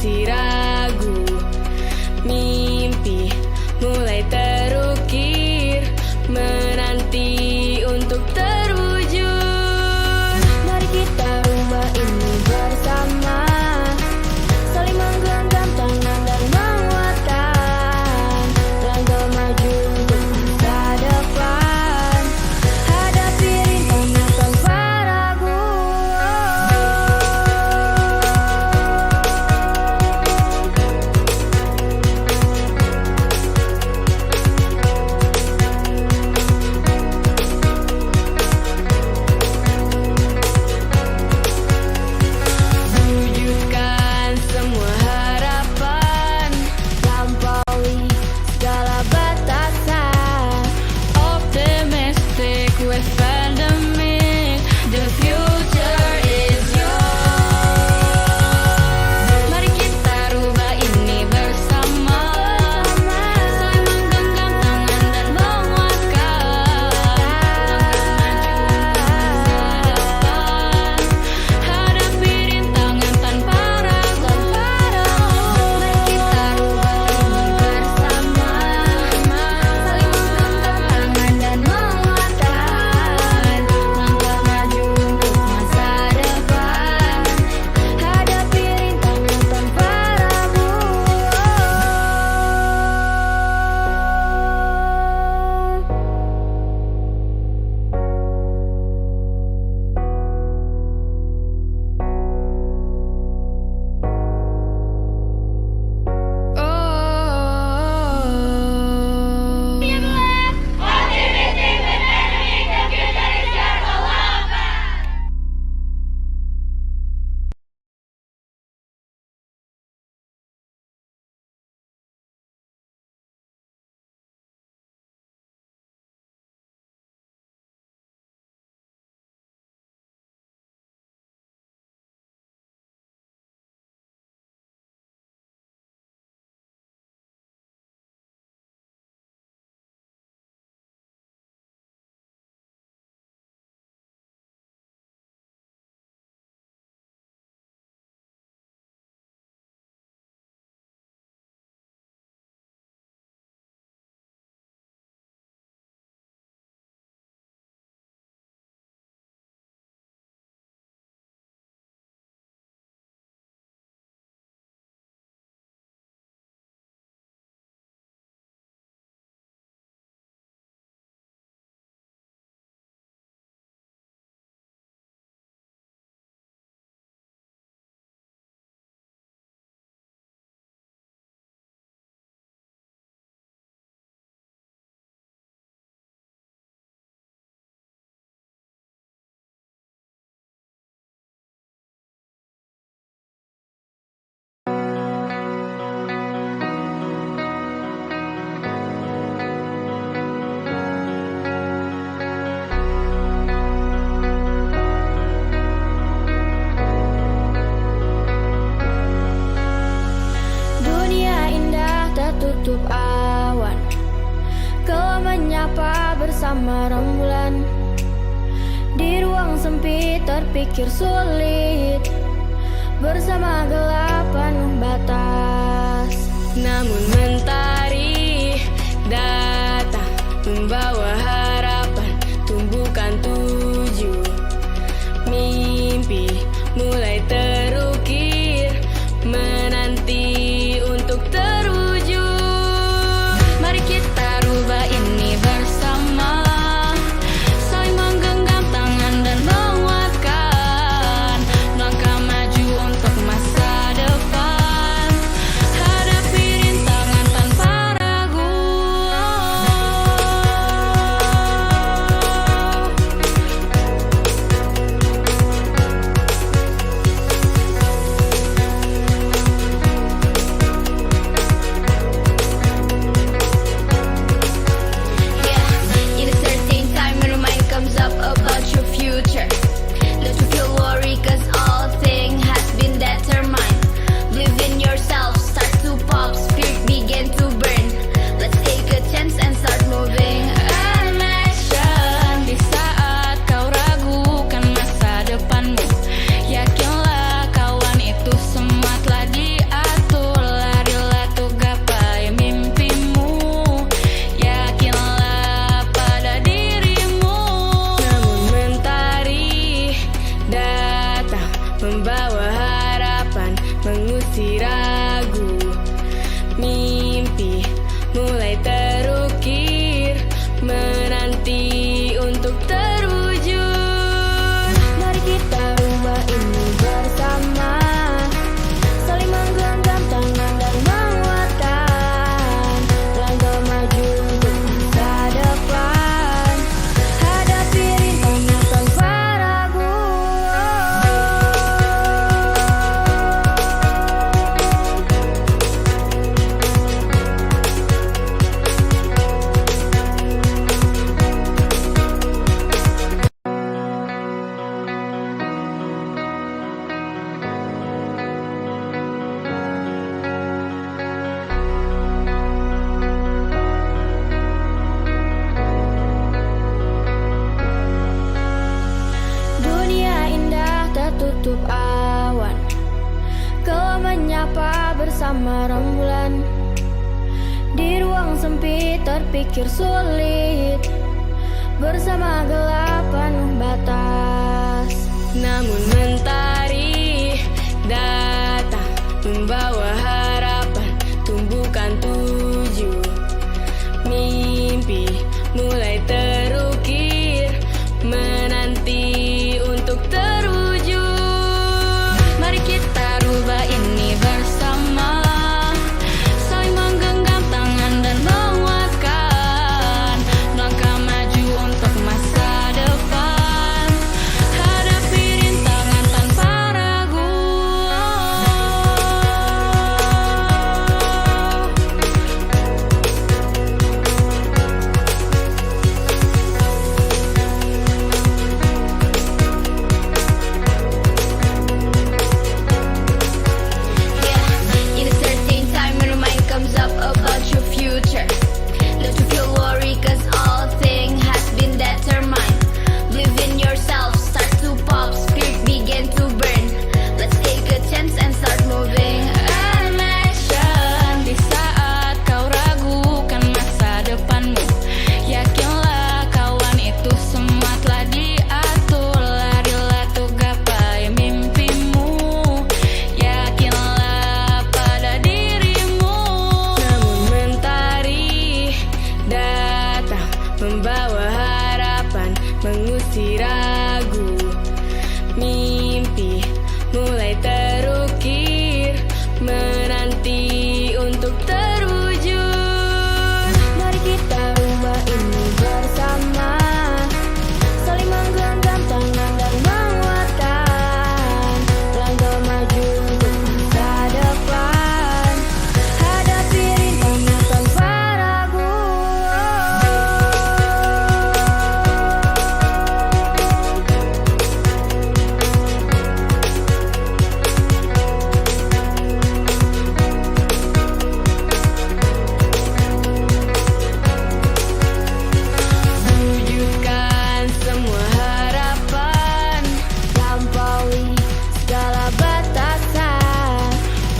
masih ragu. Mimpi mulai terukir, menanti untuk terwujud. Mari kita ubah ini bersama, saling menggenggam tangan dan menguatkan langkah maju untuk masa depan. Hadapi rintangan tanpa ragu. Wujudkan semua harapan, lampaui segala batasan. Optimistic with pandemic, the future is yours. Mari kita rubah ini bersama, saling menggenggam tangan dan menguatkan hadapi rintangan tanpa ragu. Mari kita rubah ini bersama, saling menggenggam tangan dan menguatkan langkah maju untuk masa depan. Hadapi rintangan tanpa ragu. Dunia indah tertutup awan, kau menyapa bersama rembulan. Di ruang sempit terpikir sulit, bersama gelap penuh batas. Namun mentari datang membawa harapan, tumbuhkan tujuh. Mimpi mulai terukir, menanti untuk terwujud. Mari kita rubah ini bersama, saling menggenggam tangan dan menguatkan langkah maju untuk masa depan. mengusir ragu. Mimpi mulai terukir, menanti untuk terwujud. Mari kita rubah ini bersama, saling menggenggam tangan dan menguatkan langkah maju untuk masa depan. Hadapi rintangan tanpa ragu. Dunia indah tertutup awan, kau menyapa bersama rembulan. Di ruang sempit terpikir sulit, bersama gelap penuh batas. Namun mentari datang membawa harapan, tumbuhkan tujuh. Mimpi mulai terukir, menanti untuk terwujud. Mari kita rubah ini bersama, saling menggenggam tangan dan menguatkan langkah maju untuk masa depan. Hadapi rintangan tanpa ragu. In a certain time when your mind comes up about your future, don't you feel worry cause all thing has been determined. Believe in yourself, start to pop, spirit begin to burn. Let's take a chance and start moving. And action. Di saat kau ragukan masa depanmu, yakinlah kawan itu semua telah diatur. Larilah untuk gapai mimpimu, yakinlah pada dirimu. Namun mentari datang membawa harapan, mengusir ragu. Mimpi mulai terukir, menanti untuk terwujud. Mari kita rubah ini bersama, saling menggenggam tangan dan menguatkan langkah maju untuk masa depan. Hadapi rintangan tanpa ragu. Wujudkan semua harapan, lampaui segala batasan.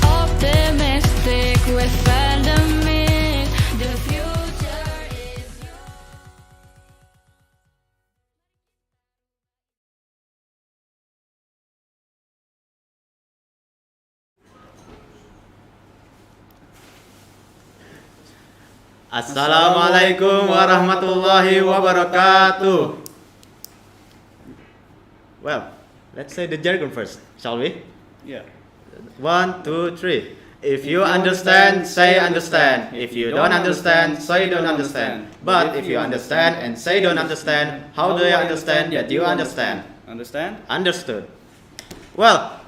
Optimistic with pandemic, the future is yours. Assalamualaikum warahmatullahi wabarakatuh. Well, let's say the jargon first, shall we? Yeah. 1, 2, 3. If you understand, say understand. If you don't understand, say don't understand. But if you understand and say don't understand, how do you understand that you understand? Understand? Understood. Well,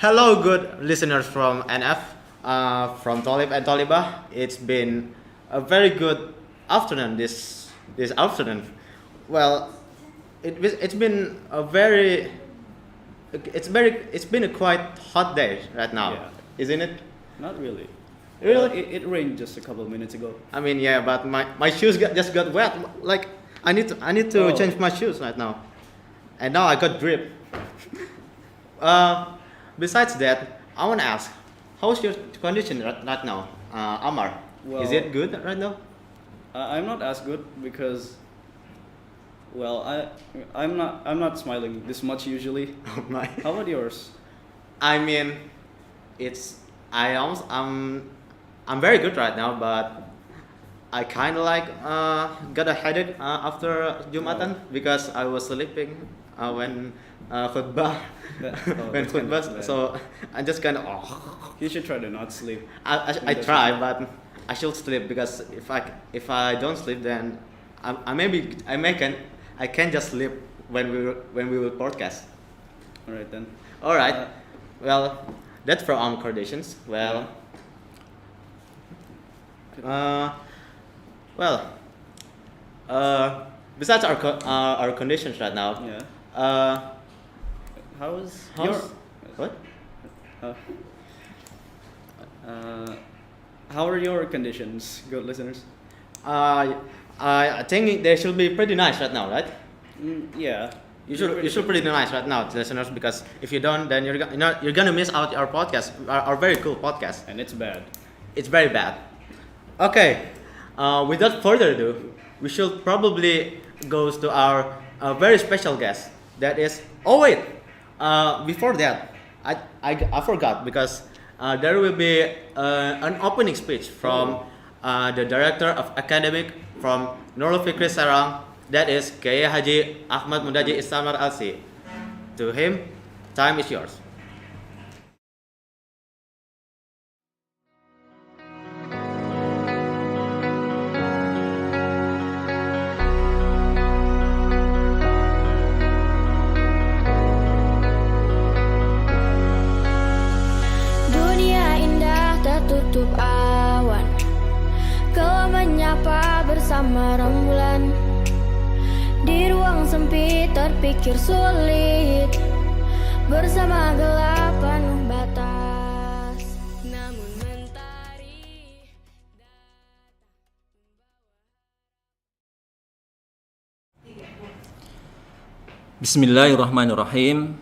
hello good listeners from NF, from Tolib and Tolibah. It's been a very good afternoon this afternoon. Well, it's been a very it's been a quite hot day right now, Yeah. isn't it? Not really. Really? It rained just a couple of minutes ago. I mean, yeah, but my shoes just got wet. Like I need to Oh. change my shoes right now, and now I got drip. Besides that, I want to ask, how's your condition right now, Amar? Is Well- it good right now? I'm not as good because, well, I'm not smiling this much usually. Oh my. How about yours? I mean, it's I'm very good right now, but I kind of like got a headache after Jumatan because I was sleeping when khutbah when That's kind khutbah. of bad. So I just kind of You should try to not sleep. I try, but I should sleep because if I don't sleep, then I can just sleep when we will podcast. All right then. All right. Well, that's from our conditions. Well, well. Besides our conditions right now. Yeah. How's your what? uh, how are your conditions, good listeners? I think they should be pretty nice right now, right? Yeah. You should pretty nice right now, listeners, because if you don't, then you're gonna miss out our podcast, our very cool podcast. And it's bad. It's very bad. Okay, without further ado, we should probably go to our very special guest. That is. Oh wait, before that, I forgot because there will be an opening speech from the director of academic from Nurul Fikri Serang. That is Kiai Haji Ahmad Mundaji Istamar Alsi. To him, time is yours. Dunia indah tertutup awan, kau menyapa bersama rembulan. Di ruang sempit terpikir sulit, bersama gelap penuh batas. Namun mentari Bismillahirrahmanirrahim.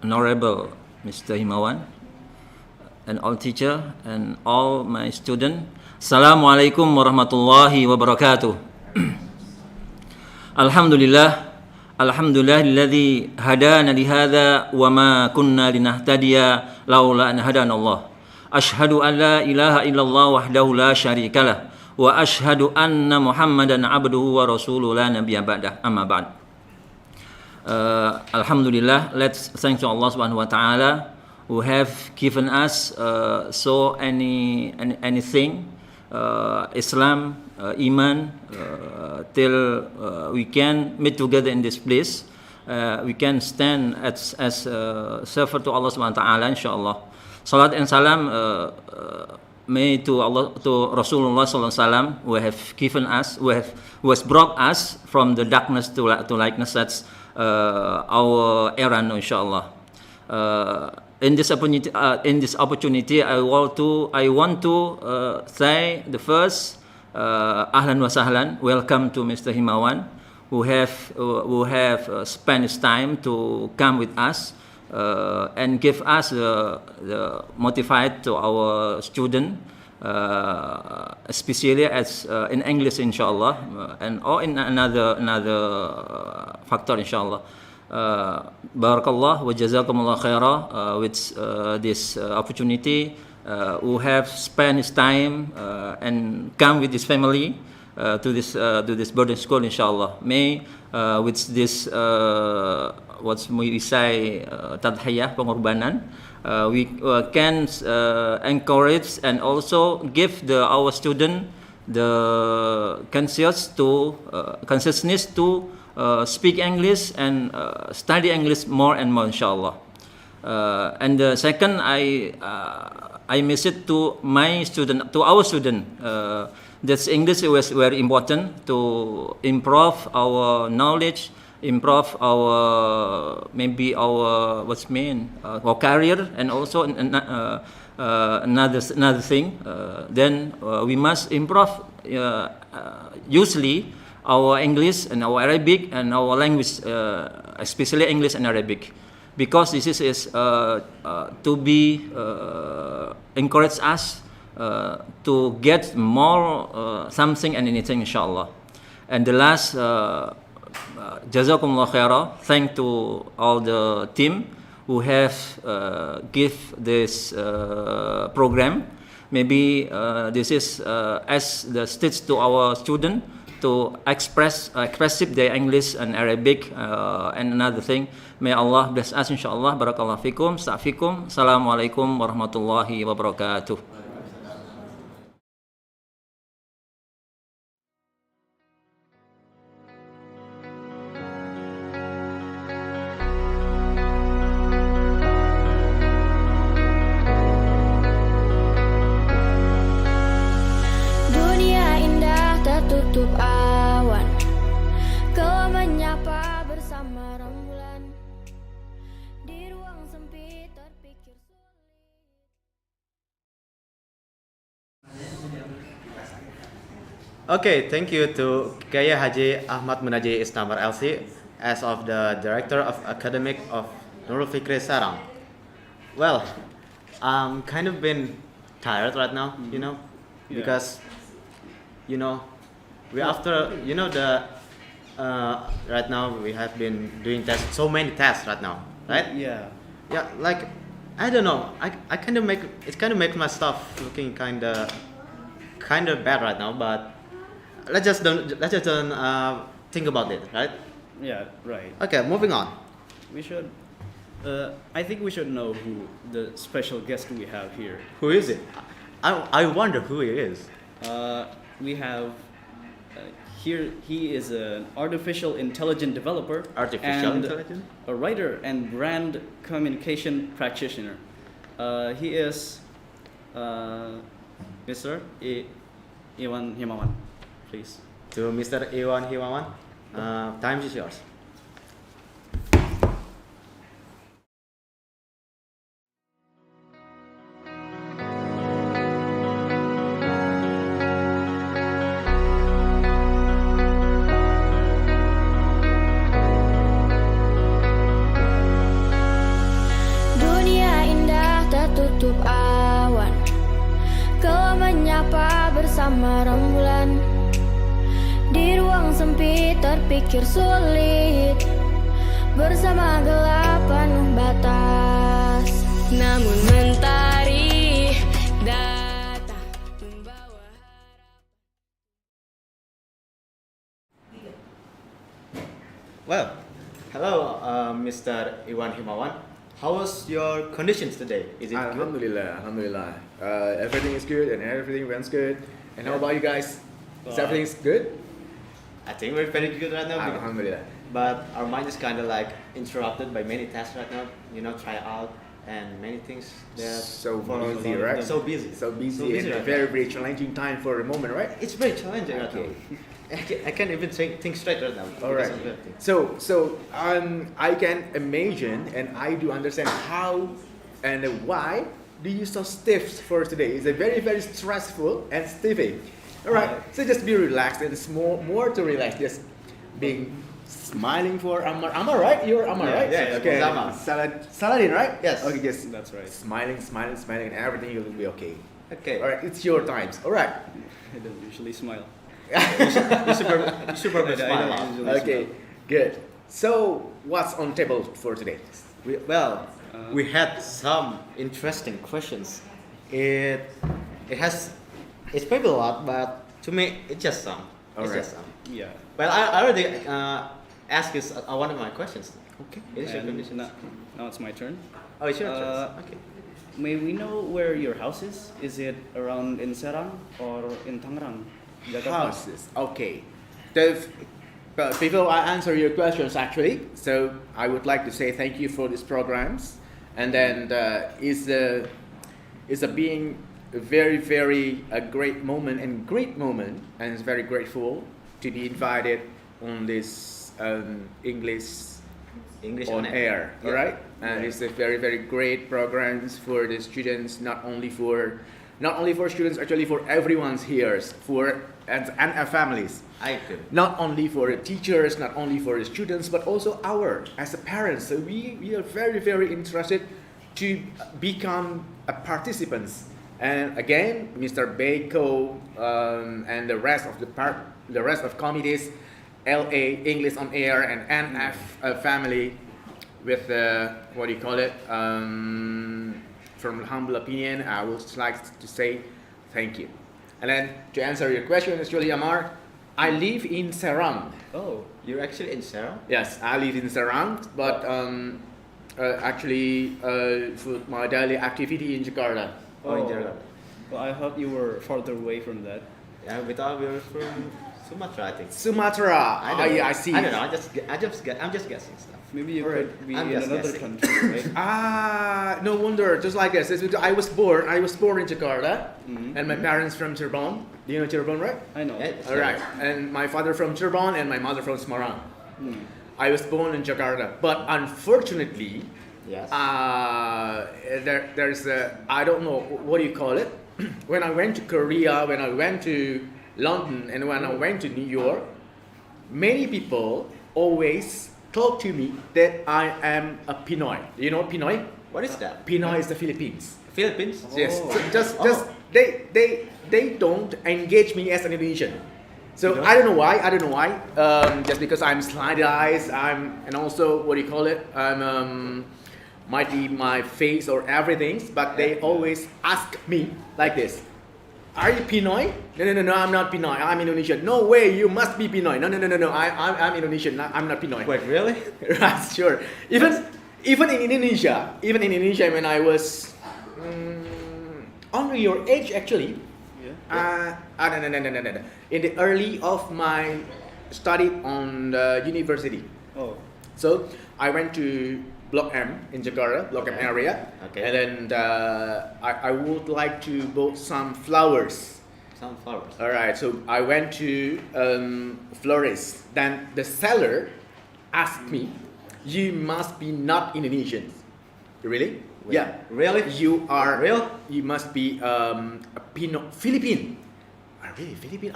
Honorable Mr. Himawan and all teacher and all my student. Assalamualaikum warahmatullahi wabarakatuh. Alhamdulillahilladzi hadana lihadza wa ma kunna linahtadiya laula an hadanallah. Asyhadu an la ilaha illallah wahdahu la syarikalah wa asyhadu anna Muhammadan abduhu wa rasuluhu la nabiyya ba'dah. Amma ba'd. Alhamdulillah, let's thank to Allah subhanahu wa ta'ala who have given us anything, Islam, Iman, till we can meet together in this place. We can stand as servant to Allah subhanahu wa ta'ala, insyaAllah. Salat and salam may to Allah, to Rasulullah sallallahu alaihi wasallam, who have given us, who has brought us from the darkness to likeness. That's our errand, inshallah. In this opportunity, I want to say the first, ahlan wa sahlan, welcome to Mr. Himawan, who have spent his time to come with us and give us the motivate to our student, especially as in English, inshallah, and or in another factor, inshallah. Barakallah wa jazakumullah khairah with this opportunity, who have spent his time and come with his family to this boarding school, inshallah. May with this what we say tadhiyah, pengorbanan, we can encourage and also give our student the consciousness to speak English and study English more and more, inshallah. And the second, I message to my student, to our student, that English was very important to improve our knowledge, improve our our career, and also another thing. Then we must improve usually our English and our Arabic and our language, especially English and Arabic, because this is to be encourage us to get more something and anything, inshallah. And the last, jazakumullah khairah, thank to all the team who have give this program. Maybe this is as the stage to our student to expressive their English and Arabic and another thing. May Allah bless us inshallah. Barakallahu fikum. Astaghfirukum. Assalamualaikum warahmatullahi wabarakatuh. Dunia indah tertutup awan, kau menyapa bersama rembulan. Di ruang sempit terpikir sulit. Okay, thank you to Kiai Haji Ahmad Munaji Isnamar LC as of the Director of Academic of Nurul Fikri Serang. Well, I'm kind of been tired right now, you know, Yeah. because you know we after you know the right now we have been doing tests, so many tests right now, right? Yeah. Yeah, like I don't know. I kind of make my stuff looking kind of bad right now, but let's just don't think about it, right? Yeah. Right. Okay, moving on. We should. I think we should know who the special guest we have here. Who is it? I wonder who he is. We have here. He is an artificial intelligence developer, Artificial and intelligence? a writer and brand communication practitioner. He is Mr. Iwan Himawan. Please. To Mr. Iwan Himawan, time is yours. Dunia indah tertutup awan, kau menyapa bersama rembulan. Di ruang sempit terpikir sulit, bersama gelap penuh batas. Namun mentari datang membawa Well, hello, Mr. Iwan Himawan. How was your conditions today? Is it good? Alhamdulillah, alhamdulillah. Everything is good and everything runs good. And how about you guys? Is everything good? I think we're very good right now. Alhamdulillah. But our mind is kind of like interrupted by many tasks right now. You know, try out and many things. That So for our busy, long- right? So busy. So busy and right a very, now. very challenging time for a moment, right? It's very challenging right Okay. now. I can't even think straight right now. All right. because of everything. So I can imagine and I do understand how and why do you so stiff for today. It's a very, very stressful and stiffy. All right. So just be relaxed and it's more to relax. Just being smiling for Amar, right? You're Amar, Yeah, right? yeah, Okay. Amar. Saladin, right? Yes. Okay. Just That's right. smiling, and everything will be okay. Okay. All right. It's your times. All right. I don't usually smile. You super I don't smile. usually Okay. Good. So what's on table for today? We had some interesting questions. It's maybe a lot, but to me it's just some. It's Alright. just some. Yeah. Well, I already asked you one of my questions. Okay. It is your And conditions. now it's my turn. Oh, it's your Uh, turn. Okay. May we know where your house is? Is it around in Serang or in Tangerang? Jakarta? Houses. Okay. But before I answer your questions, actually, so I would like to say thank you for these programs, and then it's a being a very, very a great moment, and it's very grateful to be invited on this English on air. Yeah. All right, and Yeah. it's a very, very great programs for the students, not only for students, actually for everyone's here, and our families. I do. Not only for the teachers, not only for the students, but also as a parents. So we are very, very interested to become participants. And again, Mr. Bako and the rest of committees, LA English on Air and NF family, with what do you call it? From humble opinion, I would like to say thank you. And then to answer your question, actually, Amar, I live in Serang. Oh, You're actually in Serang? Yes, I live in Serang, but actually for my daily activity in Jakarta. Oh, in Jakarta. Well, I thought you were farther away from that. Yeah, we thought we were from Sumatra, I think. Sumatra. I don't know. Yeah, I see. I don't know. I'm just guessing stuff. Maybe you Alright. could be I'm in just another guessing. country, right? No wonder. Just like this. It's because I was born in Jakarta, Mhm. and my parents from Cirebon. Do you know Cirebon, right? I know. Yeah. All right. And my father from Cirebon and my mother from Semarang. Mm. I was born in Jakarta, but unfortunately, Yes. there's a, I don't know what do you call it. When I went to Korea, when I went to London, and when I went to New York, many people always talk to me that I am a Pinoy. You know Pinoy? What is that? Pinoy is the Philippines. Philippines? Yes. Oh. So just they don't engage me as an Indonesian. So You don't? I don't know why. Just because I'm slight eyes, and also what do you call it? Might be my face or everything, but they always ask me like this. Are you Pinoy? No, I'm not Pinoy. I'm Indonesian. No way, you must be Pinoy. No. I'm Indonesian. I'm not Pinoy. Wait, really? Right, sure. Even in Indonesia, when I was under your age actually, Yeah. no. In the early of my study on the university. Oh. So I went to Block M in Jakarta, Block M Okay. area, Okay. and then I would like to bought some flowers. Sunflowers. All right, so I went to florist. Then the seller asked me, "You must be not Indonesian." Really? Wait, Yeah. really? You are Real? You must be a Philippine. Really, Philippine?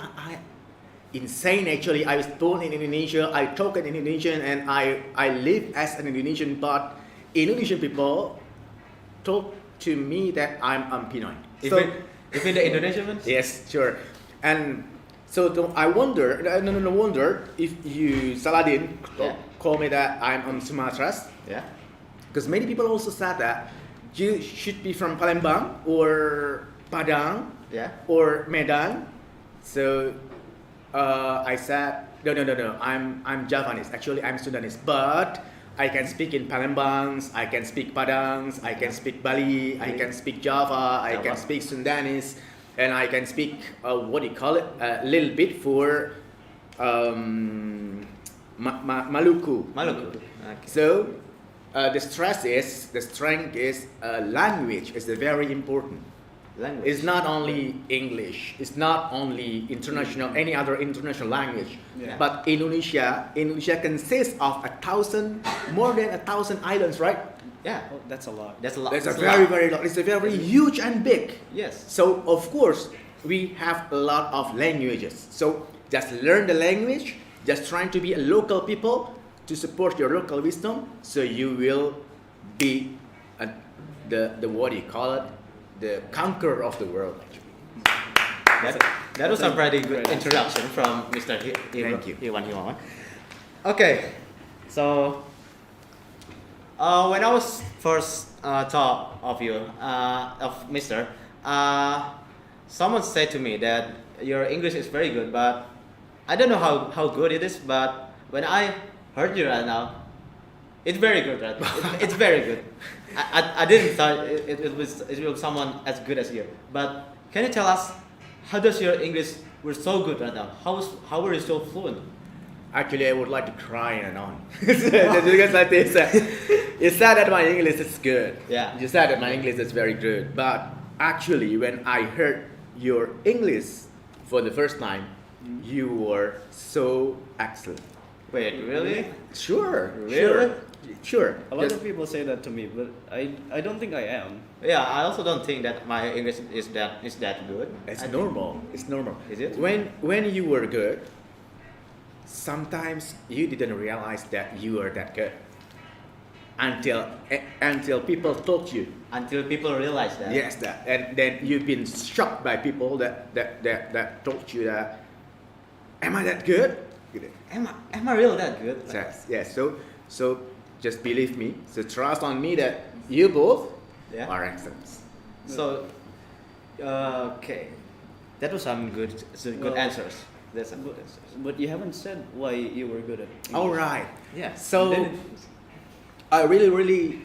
Insane actually. I was born in Indonesia. I talk in Indonesian, and I live as an Indonesian. But Indonesian people talk to me that I'm Pinoy. Even the Indonesian ones? Yes, sure. And so I wonder, no wonder if you Saladin Yeah. call me that I'm Sumatras, Yeah. because many people also said that you should be from Palembang or Padang Yeah. or Medan. So I said no. I'm Javanese. Actually, I'm Sudanese, but I can speak in Palembangs, I can speak Padangs, I can speak Bali, I can speak Java, I can speak Sundanese, and I can speak what do you call it? A little bit for Maluku. Maluku. Okay. So the strength is language is very important. Language. It's not only English. It's not only international, any other international language. Yeah. But Indonesia consists of more than 1,000 islands, right? Yeah. Oh, that's a lot. That's a lot. That's a That's very, lot. very lot. It's a very huge and big. Yes. So of course we have a lot of languages. So just learn the language. Just trying to be a local people to support your local wisdom. So you will be the what do you call it? The conqueror of the world. Actually. That was a pretty good great introduction from Mr. Thank you. Iwan Himawan. Okay, so when I was first thought of you, of Mr. Someone said to me that your English is very good, but I don't know how good it is. But when I heard you right now, it's very good, right? It's very good. I didn't thought it was someone as good as you. But can you tell us how does your English we're so good right now? How are you so fluent? Actually, I would like to cry and on. Because like this, you said that my English is good. Yeah. You said that my English is very good. But actually, when I heard your English for the first time, you were so excellent. Wait, really? Sure. Really? Sure. A lot Just- of people say that to me, but I don't think I am. Yeah, I also don't think that my English is that good. It's I think- normal. It's normal. Is it? When you were good, sometimes you didn't realize that you were that good until people told you. Until people realize that. Yes, that, and then you've been shocked by people that told you that, am I that good? Am I real that good? Yes. So just believe me. So trust on me that you both Yeah. are excellent. So, okay, that was some good Well, answers. That's some good But, answers. but you haven't said why you were good at English. All right. Yeah. So Then I really,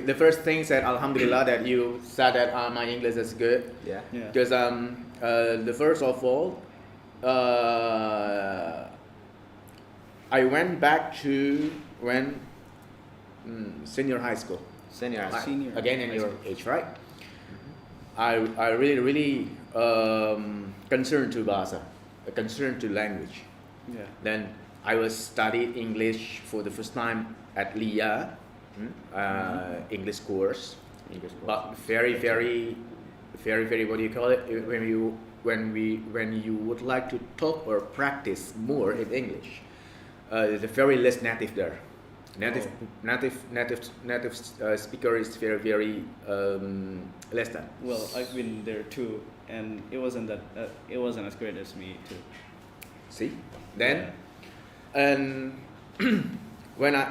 the first thing said, Alhamdulillah, that you said that my English is good. Yeah. Yeah. Because the first of all, I went back to when senior high school. Senior. Like, Senior again in high your school. age, right? I really concerned to bahasa, concerned to language. Yeah. Then I was studied English for the first time at LIA, English course. English course. But very what do you call it? When you would like to talk or practice more in English, there's a very less native there. Native speaker is very less than. Well, I've been there too, and it wasn't as great as me too. See, then, and when I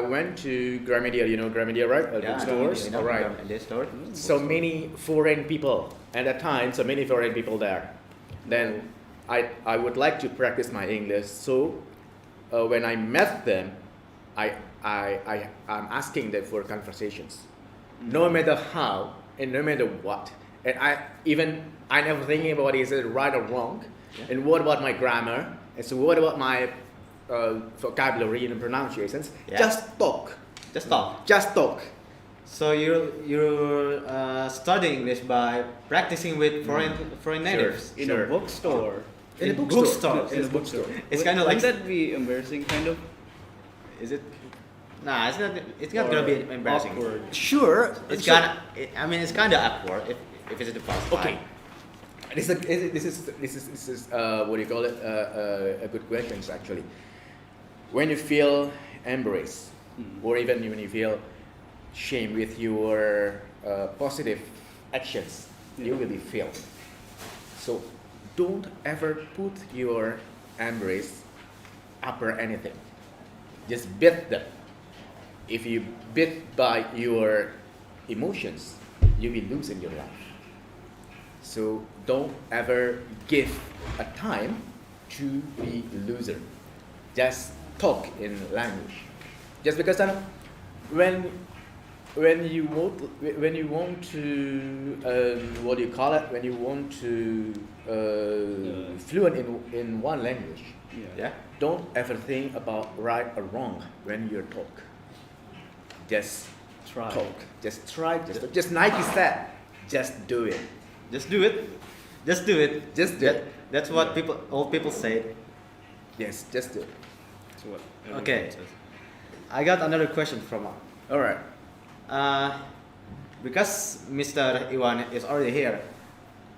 went to Gramedia, you know Gramedia, right? Bookstores, all right. And this store. So many foreign people at that time. So many foreign people there. Then I would like to practice my English. So when I met them, I'm asking them for conversations, no matter how and no matter what. And I never thinking about is it right or wrong, and what about my grammar, and so what about my vocabulary and pronunciations. Yeah. Just talk. Just talk. Just talk. So you're studying English by practicing with foreign natives. In Sure. a bookstore. In a bookstore. In a bookstore. It's kind of like. Wouldn't that be embarrassing, kind of? Is it? Nah, it's not. It's not Or gonna be embarrassing. awkward? Sure. It's kind of. It's kind of awkward if it's the first time. Okay. This is what do you call it? A good question actually. When you feel embarrassed, or even when you feel shame with your positive actions, you will be failed. So don't ever put your embrace upper anything. Just beat them. If you beat by your emotions, you will lose in your life. So don't ever give a time to be loser. Just talk in language. Just because when you want to what do you call it? When you want to fluent in one language, Yeah. don't ever think about right or wrong when you talk. Just Try. talk. Just try. Just Nike said. Just do it. Just do it. Just do it. Just do it. That's what old people say. Yes, just do it. That's what everyone Okay. says. I got another question from. All right. Because Mr. Iwan is already here,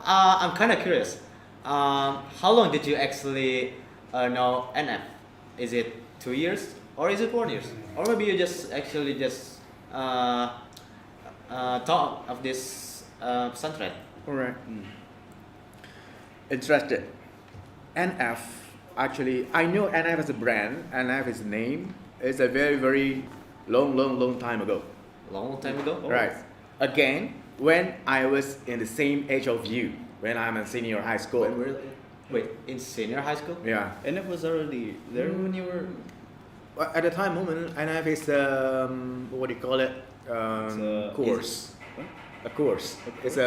I'm kind of curious. How long did you actually know NF? Is it 2 years or is it 1 year? Or maybe you just actually just thought of this pesantren? All right. Interested. NF. Actually, I know NF as a brand. NF is a name. It's a very long time ago. Long time ago. Right. Again, when I was in the same age of you, when I'm in senior high school. When were wait, in senior high school? Yeah. And it was already there when you were. Well, at the time moment, NF is what do you call it? Course. What? A course. It's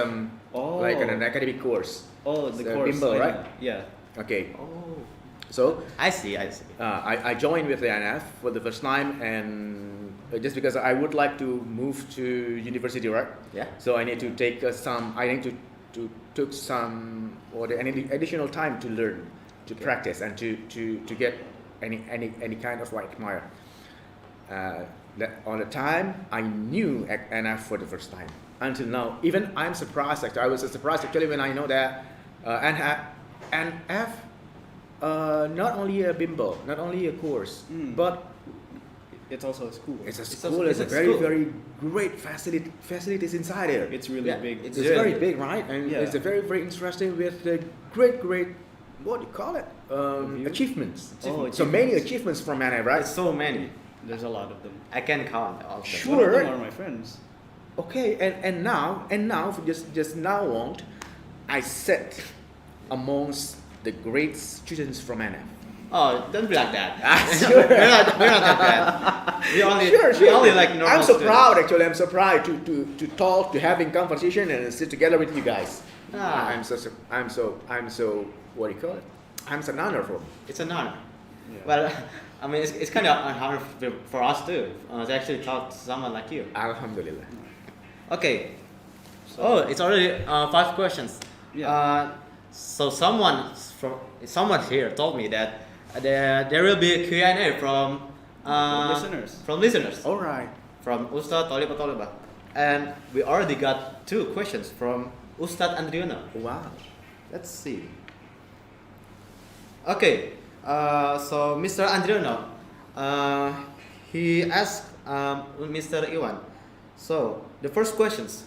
Oh. like an academic course. Oh, the It's a course. bimbel, I know. right? Yeah. Okay. Oh, So I see. I joined with the NF for the first time, and just because I would like to move to university, right? Yeah. So I need to take I need to took some any additional time to learn, to practice, and to get any kind of like admire. That on the time I knew NF for the first time. Until now, even I'm surprised. Actually, I was surprised actually when I know that NF. Not only a bimbel, not only a course, but It's also a school. it's a It's school. a It's a school. very great facilities inside there. It's really Yeah, big. It's really very big. big, right? And Yeah. it's a very interesting with the great what do you call it? Review? Achievements. Oh, So many achievements. achievements from NF, right? It's so many. There's a lot of them. I can count all of them. Sure. One of them are my friends. Okay, and now just now on, I sit amongst the great students from NF. Oh, don't be like that. Sure. we're not that bad. We only, Sure. we only like normal I'm so students. proud actually. I'm so proud to talk, to having conversation and sit together with you guys. Ah. I'm so what do you call it? I'm so honorful. It's an honor. Yeah. Well, I mean, it's kind of an honor for us too, to actually talk to someone like you. Alhamdulillah. Okay. Oh, it's already 5 questions. Yeah. So someone here told me that there will be a Q&A from listeners. From listeners. All right. From Ustad Tolibah Tolibah. And we already got 2 questions from Ustad Andriono. Wow. Let's see. Okay, so Mr. Andriono, he asked Mr. Iwan. So the first questions: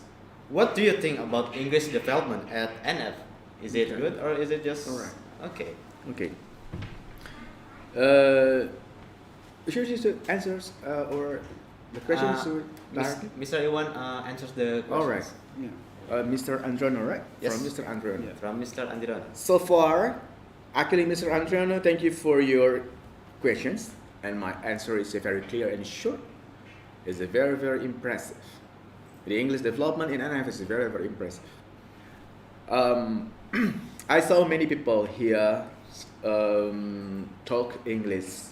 what do you think about English development at NF? Is it Okay. good or is it just Alright. okay? Okay. Should you answers or the questions Uh, directly? Mr. Iwan answers the questions. All right. Yeah. Mr. Androno, right? Yes. From Mr. Androno. Yeah. From Mr. Andriono. So far, actually, Mr. Androno, thank you for your questions, and my answer is very clear and short. It's a very, very impressive. The English development in NF is very, very impressive. I saw many people here talk English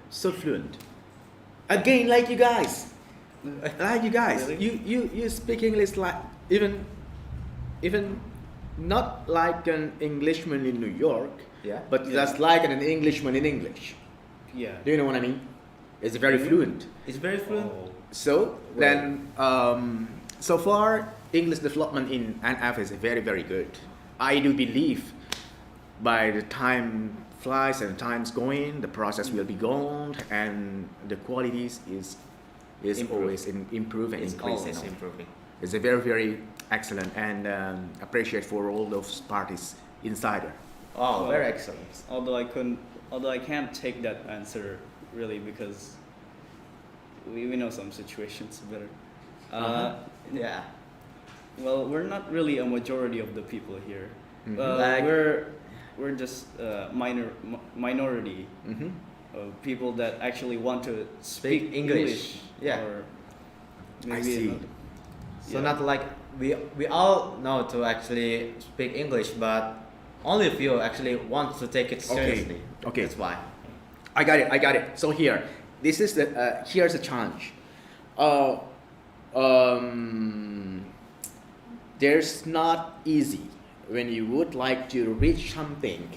so fluent. Again, like you guys. Like you guys. Really? You speak English like even not like an Englishman in New York, Yeah. but Yeah. just like an Englishman in English. Yeah. Do you know what I mean? It's very Mhm. fluent. It's very fluent. Oh. So then, so far, English development in NF is very, very good. I do believe by the time flies and time's going, the process will be gone, and the qualities is Improve. always improve and It's increasing. always improving. It's a very, very excellent and appreciate for all those parties inside there. Oh, Well, very excellent. Although I can't take that answer really because we know some situations better. Yeah. Well, we're not really a majority of the people here. Mhm. Like- We're just minority Mm-hmm. of people that actually want to speak Speak English. Yeah. Or I see. another- So yeah. not like we all know to actually speak English, but only a few actually want to take it Okay. seriously. Okay. That's why. I got it. So here, this is the here's the challenge. There's not easy when you would like to reach something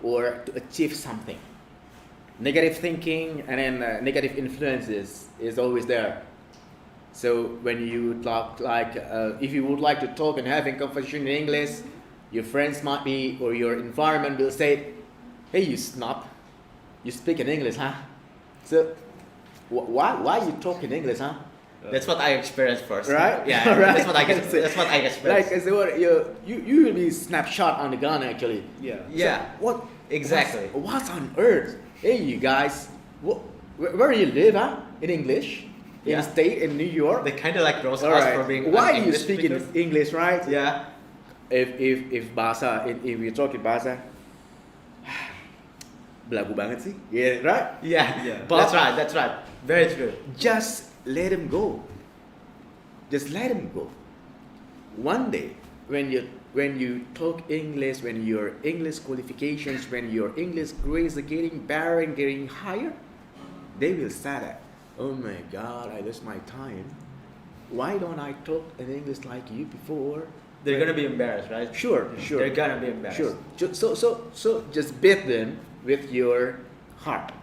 or to achieve something. Negative thinking and then negative influences is always there. So when you talk like if you would like to talk and having conversation in English, your friends might be or your environment will say, "Hey, you snob, you speak in English, huh? So why you talk in English, huh?" That's what I experienced first. Right? Yeah. Right. That's what I get. That's what I Like experienced. so what you will be snapshot on the gun actually. Yeah. Yeah. So what Exactly. What's on earth? Hey, you guys, where do you live, huh? In English, in Yeah. the state in New York. They kind of like roast All us right. for being Why an you English speak in speakers. English, right? Yeah. If bahasa if you talk in bahasa belagu banget sih. Yeah, right? Yeah. Yeah. But- That's right. That's right. Very true. Just let him go. Just let him go. One day, when you talk English, when your English qualifications, when your English grades are getting better and getting higher, they will say that, "Oh my God, I lost my time. Why don't I talk in English like you before?" They're gonna be embarrassed, right? Sure. They're gonna be embarrassed. Sure. So just beat them with your heart,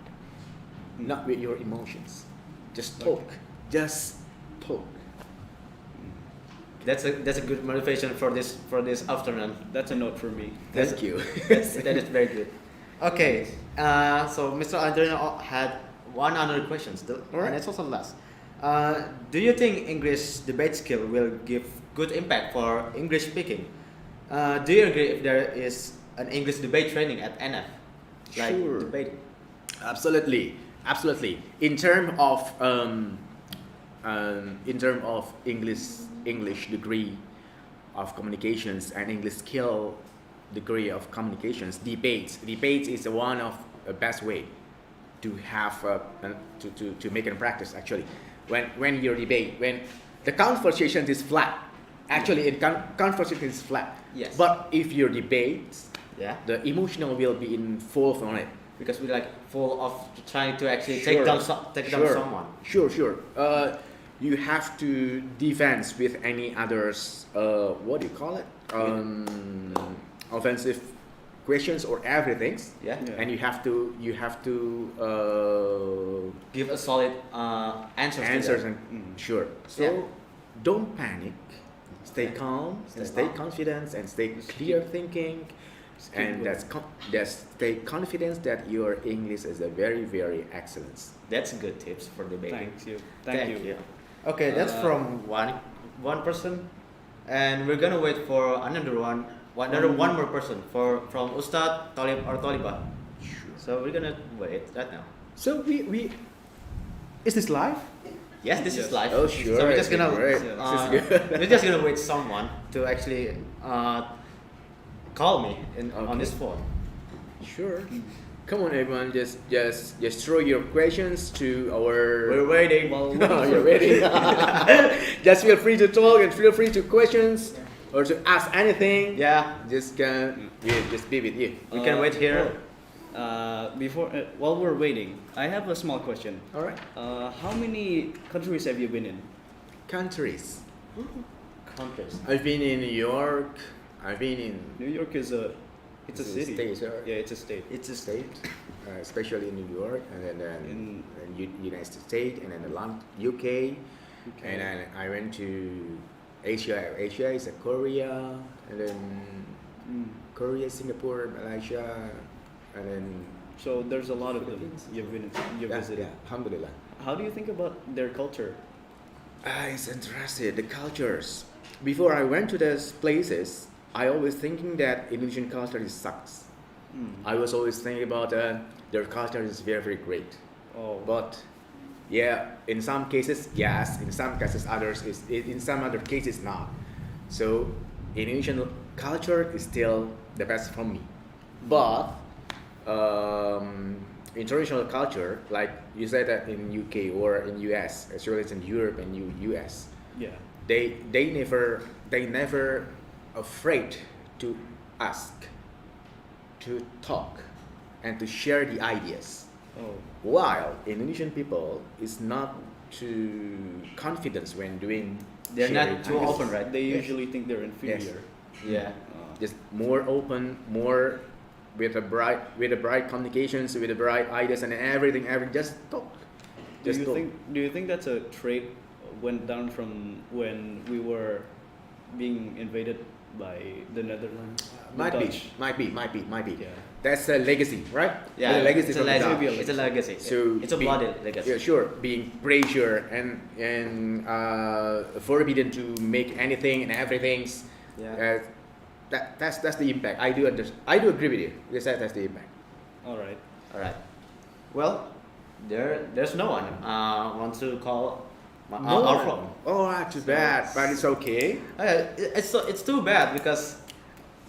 not with your emotions. Just talk. Just talk. That's a good motivation for this afternoon. That's a note for me. Thank you. That is very good. Okay. So Mr. Andrino had one other question, Alright. and it's also last. Do you think English debate skill will give good impact for English speaking? Do you agree if there is an English debate training at NF, like Sure. debating. Absolutely, absolutely. In term of English degree of communications and English skill degree of communications, debates is one of the best way to have to make it practice. Actually, when you debate, when the conversation is flat, actually conversation is flat. Yes. But if your debate, Yeah. the emotional will be involved on it. Because we like full of trying to actually Sure. take down someone. Sure. You have to defense with any others. What do you call it? Offensive questions or everything. Yeah. Yeah. And you have to Give a solid answers. and sure. So Yeah. don't panic. Stay Yeah. calm Stay and stay calm. confident and stay Just clear thinking. keep And going. that's stay confident that your English is a very very excellent. That's good tips for debating. Thank you. Okay, that's Uh, from one person, and we're gonna wait for another one more person from Ustad, Talib, or Talibah. So we're gonna wait right now. So we is this live? Yes, this is Yes. live. Oh, sure. So we're just gonna Great. Yeah. This is good. we're just gonna wait someone to actually call me on Okay. this phone. Sure. Come on, everyone. Just throw your questions to our. We're waiting. Well, Oh, you're ready. Just feel free to talk and feel free to questions or to ask anything. Yeah, Just just be with you. we can wait here. While we're waiting, I have a small question. All right. How many countries have you been in? Countries. Countries. I've been in New York. I've been in. New York is a city. State, sir. Yeah, it's a state. It's a state. Especially in New York, and then In- United States, and then the UK, and then I went to Asia. Asia is Korea, and then Korea, Singapore, Malaysia, and then So there's a lot of them you've visited. yeah, alhamdulillah. How do you think about their culture? It's interesting, the cultures. Before I went to those places, I always thinking that Indonesian culture is sucks. I was always thinking about their culture is very very great. Oh, But yeah, in some cases yes, in some cases in some other cases not. So Indonesian culture is still the best for me. But international culture, like you said that in UK or in US, as well as in Europe and US, yeah. they never afraid to ask, to talk, and to share the ideas. Oh, While Indonesian people is not too confident when doing. They're sharing not too ideas. open, right? they Yes. usually think they're inferior. Yeah. Just more open, more with a bright communications, with the bright ideas and everything. Just talk. Do Just you talk. think that's a trait went down from when we were being invaded by the Netherlands? The Might Dutch? be. Yeah. That's a legacy, right? Yeah, The legacy it's a from the legacy. Dutch. It's a legacy. So it's a being- bloody legacy. Yeah, sure. Being pressure and forbidden to make anything and everything. Yeah. That's the impact. I do agree with you. Yes, that's the impact. All right. All right. Well, there's no one wants to call our phone. Oh, not too bad, but it's okay. It's too bad because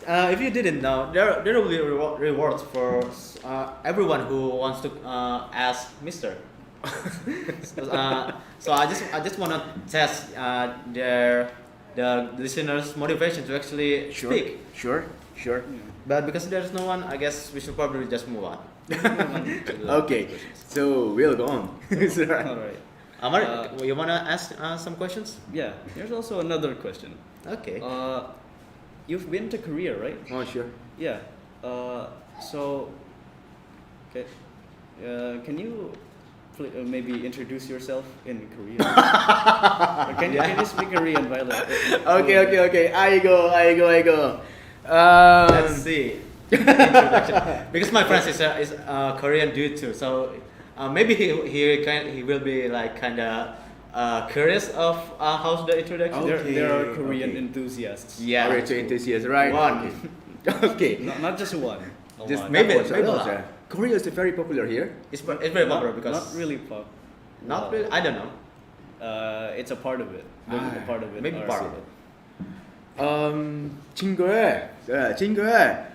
if you didn't know, there will be rewards for everyone who wants to ask Mister. So I just want to test the listeners' motivation to actually speak. Sure. But because there's no one, I guess we should probably just move on. Okay, so we'll go on. Sir. All right. Amar, you wanna ask some questions? Yeah. Here's also another question. Okay. You've been to Korea, right? Oh, sure. Yeah. So, okay. Can you maybe introduce yourself in Korean? Or can you speak Korean, Violet? Okay. I go. Let's see. Introduction. Because my friend is Korean dude too, so maybe he will be like kinda curious of how's the introduction. Okay. There are Korean okay. enthusiasts. Yeah. Alright, so enthusiast, right? One. Okay. Okay. Not just one. A Just lot. maybe- maybe maybe a also. lot. Korea is very popular here. It's very popular because Not really pop. not really. I don't know. It's a part of it. Ah, A part of it. Maybe or part of it. 친구야, 친구야.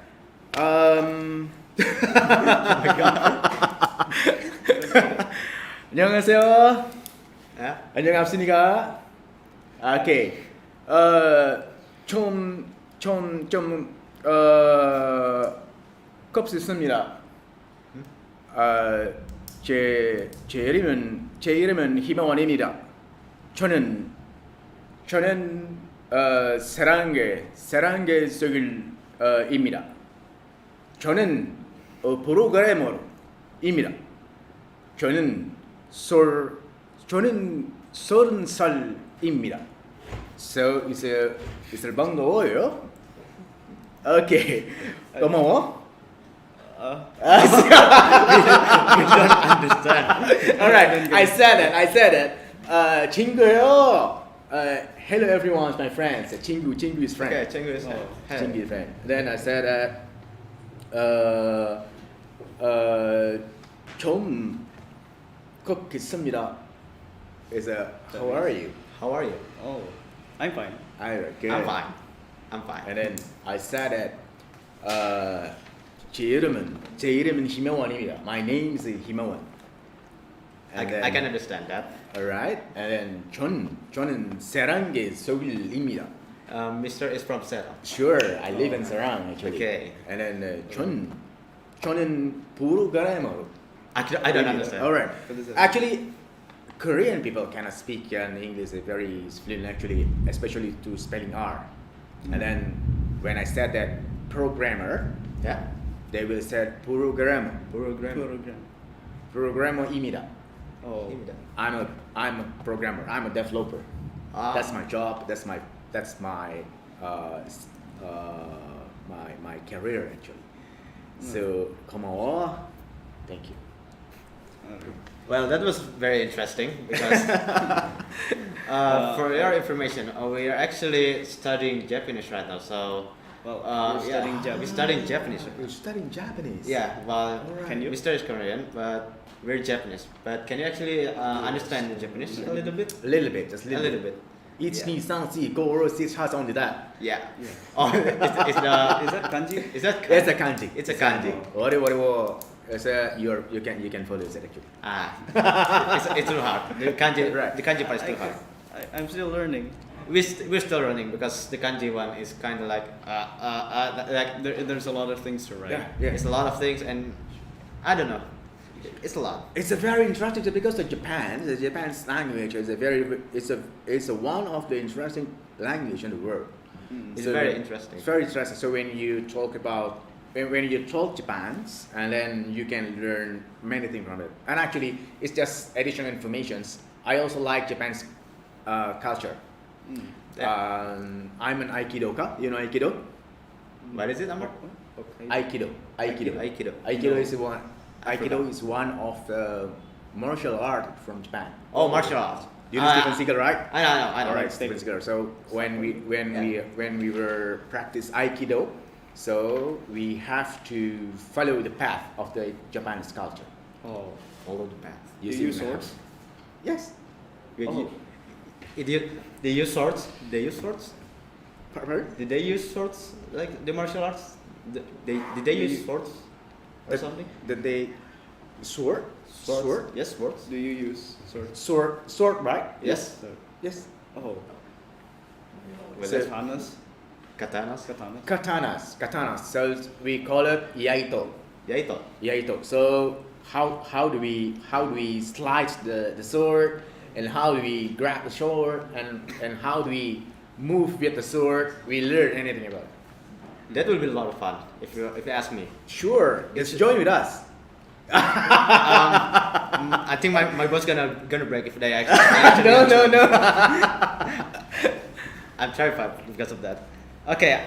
안녕하세요. Yeah. 안녕하십니까? 오케이. 컵스습니다. 제 이름은 희망원입니다. 저는 세랑의 속일입니다. 저는 프로그래머입니다. 저는 30살입니다. So it's a 반가워요. Okay. 고마워. We don't understand. All right. I said it. 친구요. Hello everyone, my friends. 친구 is friend. Okay, Chingu is 친구 is friend. Then I said 좀 걷겠습니다. Is how are you? How are you? Oh, I'm fine. Good. I'm fine. I'm fine. And then I said that 제 이름은 희망원입니다. My name is 희망원. I can understand that. Alright. And then 저는 세랑의 속일입니다. Mr. is from Serang. Sure, I live in Serang actually. Okay. And then 저는 프로그래머. Actually, I don't understand. Alright. What is it? Actually, Korean people cannot speak English very fluent actually, especially to spelling R. And then when I said that programmer, Yeah. they will say programmer. Program. Programmer입니다. Oh. I'm a programmer. I'm a developer. Ah. That's my job. That's my my career actually. So 고마워. Thank you. Well, that was very interesting because for your information, we are actually studying Japanese right now. So, Well, yeah, we're studying Japanese. We're studying Japanese. You're studying Japanese. Yeah, well, Alright. Can you? Mr. is Korean, but we're Japanese. But can you actually understand the Japanese a little bit? A little bit, just a A little, little bit. 1, 2, 3, 4, 5, 6, 7, only that. Yeah. Yeah. Oh, it's the. Is that kanji? Is that? It's a kanji. It's a kanji. What? It's you can follow it actually. Ah, it's too hard. The kanji, Right. the kanji part is too hard. I'm still learning. We're still running because the kanji one is kind of like There's a lot of things to write. Yeah. it's a lot of things and I don't know. It's a lot. It's a very interesting because the Japan's language is it's a one of the interesting language in the world. It's So very interesting. It's very interesting. So when you talk about when you talk Japan's and then you can learn many things from it. And actually, it's just additional informations. I also like Japan's culture. I'm an Aikidoka. You know Aikido? What is it, Amar? Okay. Aikido. Aikido. Aikido is one. Aikido is one of the martial art from Japan. Oh, martial arts. You know Steven Seagal, right? I know. All right, Steven Seagal. So when we were practice Aikido, so we have to follow the path of the Japanese culture. Oh. Follow the path. You see use my swords? hand? Yes. Oh. They use swords. They use swords. Pardon? Did they use swords like the martial arts? Did they use swords or That- something? That they sword? Sword? Yes, swords. Do you use swords? Sword, right? Yes. Yes. Oh. Well, So- Katanas? Katanas. Katanas? Katanas. So we call it yaito. Yaito. Yaito. So how do we slice the sword, and how do we grab the sword, and how do we move with the sword? We learn anything about it. That will be a lot of fun if you ask me. Sure, just join with us. I think my boat's gonna break if they actually. No. I'm terrified because of that. Okay.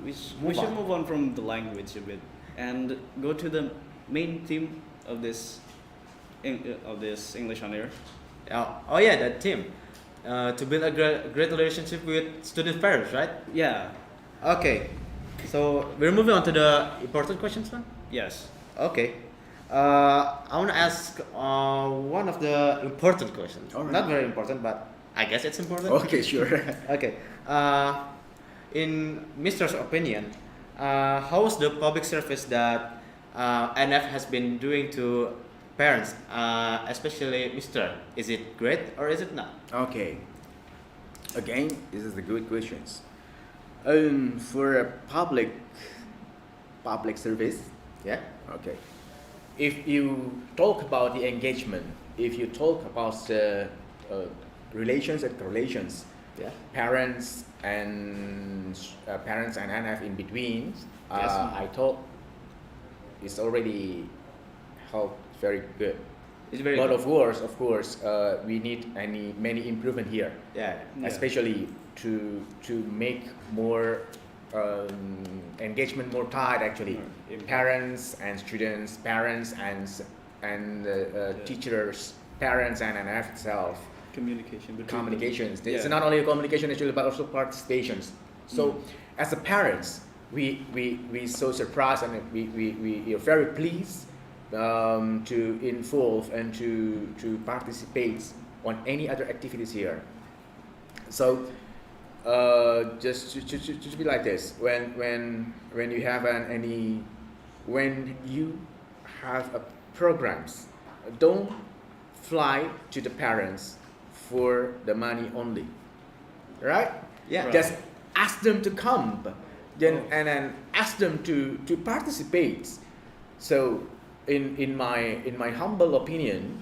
We move should on. move on from the language a bit and go to the main theme of this English on Air. Oh yeah, that team. To build a great relationship with student parents, right? Yeah. Okay. So we're moving on to the important questions now. Yes. Okay. I want to ask one of the important questions. All right. Not very important, but I guess it's important. Okay, sure. Okay. In Mr's opinion, how's the public service that NF has been doing to parents, especially Mr.? Is it great or is it not? Okay. Again, this is the good questions. For a public service, Yeah. okay. If you talk about the engagement, if you talk about the relations and correlations, Yeah. parents and NF in between, Yes. I thought it's already helped very good. It's very But good. of course, we need many improvement here, Yeah. Yeah. especially to make more engagement more tight. Actually, Impact. parents and students, parents and teachers, parents and NF itself. Communication between Communications. them. It's Yeah. not only communication actually, but also participations. So, as a parents, we so surprised and we are very pleased to involve and to participate on any other activities here. So, just to be like this, when you have when you have a programs, don't fly to the parents for the money only, right? Yeah. Right. Just ask them to come, and then ask them to participate. So, in my humble opinion,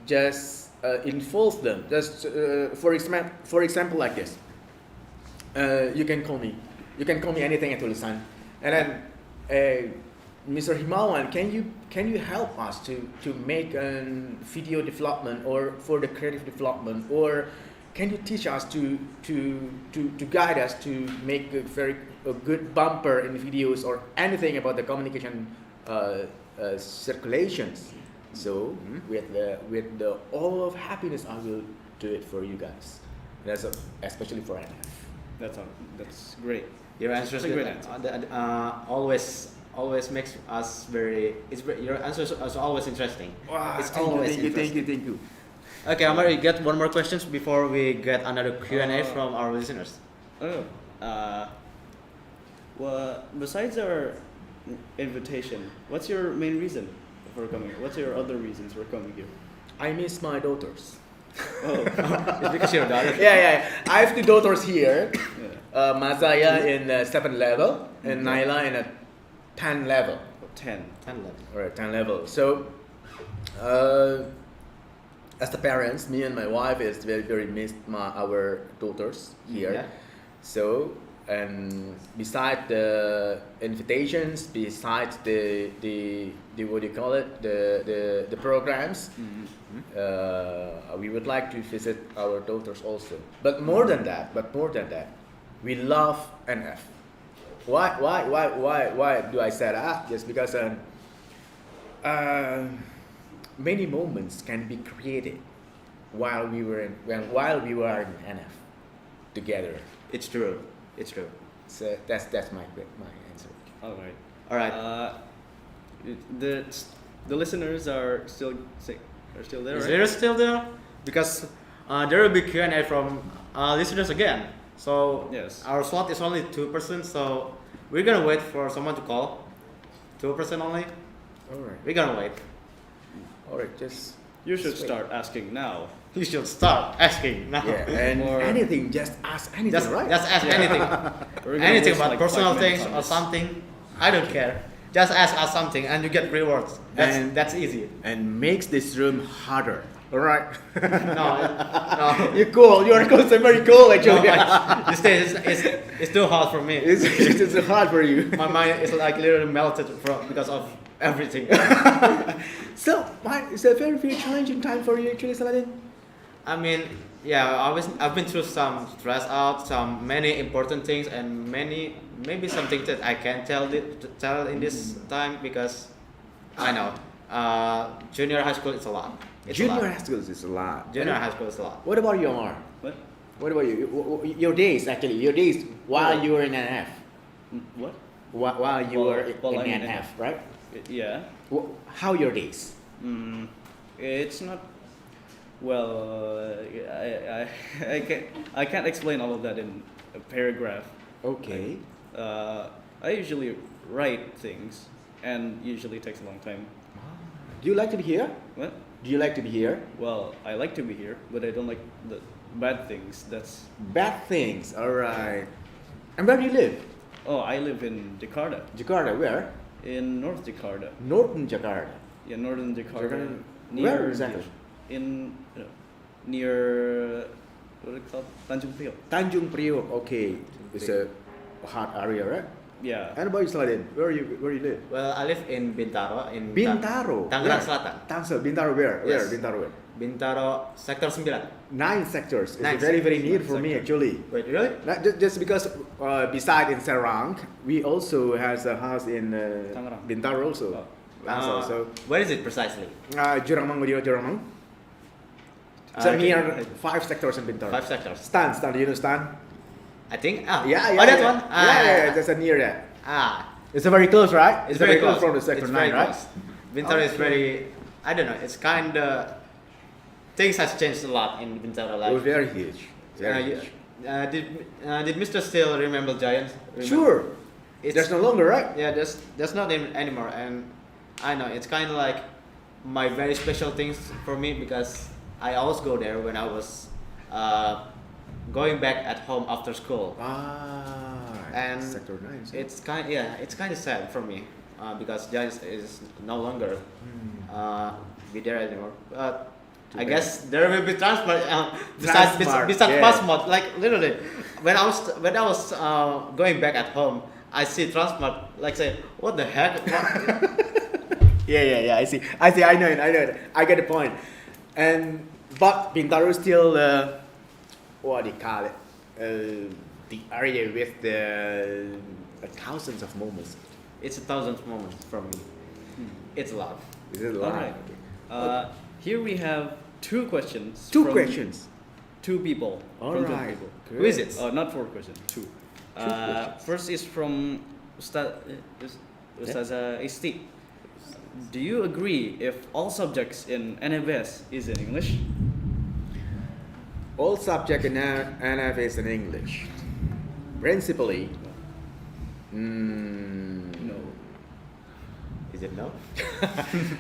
just involve them. Just for example, like this. You can call me. You can call me anything at Tulisan. And then, Mr. Himawan, can you help us to make a video development or for the creative development, or can you teach us to guide us to make a good bumper in videos or anything about the communication circulations? So with the all of happiness, I will do it for you guys. That's especially for NF. That's great. Your answers That's a great answer. Always makes us very. Your answers are always interesting. Wow, It's thank always you, interesting. thank you. Okay, I'm gonna get one more questions before we get another Q&A from our listeners. Oh. Well, besides our invitation, what's your main reason for coming here? What's your other reasons for coming here? I miss my daughters. Oh. It's because you're a daughter. Yeah. I have two daughters here. Yeah. Mazaya in 7th level and Naila in a 10 level. 10. 10 left. Or 10 level. So, as the parents, me and my wife is very missed our daughters here. Yeah. So, and besides the invitations, besides the what do you call it, the programs, we would like to visit our daughters also. But more than that, we love NF. Why do I say that? Just because many moments can be created while we were in NF together. It's true. It's true. So that's my answer. All right. All right. The listeners are still there, Is right? there still there? Because there will be Q&A from listeners again. So Yes. our slot is only 2%. So we're gonna wait for someone to call. 2% only. Alright. We're gonna wait. Alright, just You should just wait. start asking now. You should start asking now. Yeah, and Or- anything, just ask anything, Just right? ask anything. We're gonna Anything waste about like personal 5 things minutes on or this. something. I don't care. Just ask us something and you get rewards. That's easy. And makes this room harder. Alright. No, You're cool. You're very cool actually. this day it's too hard for me. It's hard for you. My mind is like literally melted because of everything. So, it's a very challenging time for you actually, Saladin. I mean, yeah, I've been through some stress out, some many important things, and maybe some things that I can't tell in this time because I know junior high school is a lot. It's a Junior lot. high school is a lot. Junior high school is a lot. What about you, Omar? What? What about you? Your days actually, your days while Oh. you were in NF. What? While you While- were while in I'm in NF, right? Yeah. How your days? It's not. Well, I can't explain all of that in a paragraph. Okay. I usually write things, and usually takes a long time. Do you like to be here? What? Do you like to be here? Well, I like to be here, but I don't like the bad things. That's. Bad things. All right. And where do you live? Oh, I live in Jakarta, Jakarta. Where? in North Jakarta. Northern Jakarta. Yeah, northern Jakarta. Jakarta. Near Where exactly? In near what is it called? Tanjung Priok. Tanjung Priok. Okay. It's a hot area, right? Yeah. And about you, Saladin? Where you live? Well, I live in Bintaro in Bintaro. Tangerang Where? Selatan. Tangsel. Bintaro where? Yes. Where? Bintaro where? Bintaro sector 9. 9 sectors. It's 9 very sectors. near 9 for me sectors. actually. Wait, really? Not just because beside in Serang, we also has a house in Tangerang. Bintaro also. Oh. Tangsel. So Where is it precisely? Jurangmang, Video Jurangmang. So Okay. near 5 sectors in Bintaro. 5 sectors. Stan, do you know Stan? I think. Yeah, Oh, that yeah. one. Yeah, that's a near that. Ah, It's a very close, right? it's very close from the sector It's 9, very right? close. Bintaro is Okay. very. I don't know. It's kind of. Things has changed a lot in Bintaro. It was Like, very huge. Very huge. did Mr. still remember Giants? Sure. It's, There's no longer, right? Yeah, there's not anymore, and I know it's kind of like my very special things for me because I always go there when I was going back at home after school. And sector 9. So. It's kind of sad for me because Giants is no longer be there anymore. But Too I bad. guess there will be transport besides Transmart, besides yeah. Passport. Like literally, when I was going back at home, I see Transmart. Like say, what the heck? Yeah. I see. I know it. I get the point. But Bintaro is still what do you call it? The area with the thousands of moments. It's 1,000 moments from me. It's a lot. Is it a All lot? right. Here we have 2 questions. Two from questions. 2 people. All from 2 right. people. Who is it? Not 4 questions. 2. questions. First is from Ustazah Isti. Do you agree if all subjects in Nfbs is in English? All subject in NF is in English. Principally. No. Is it no?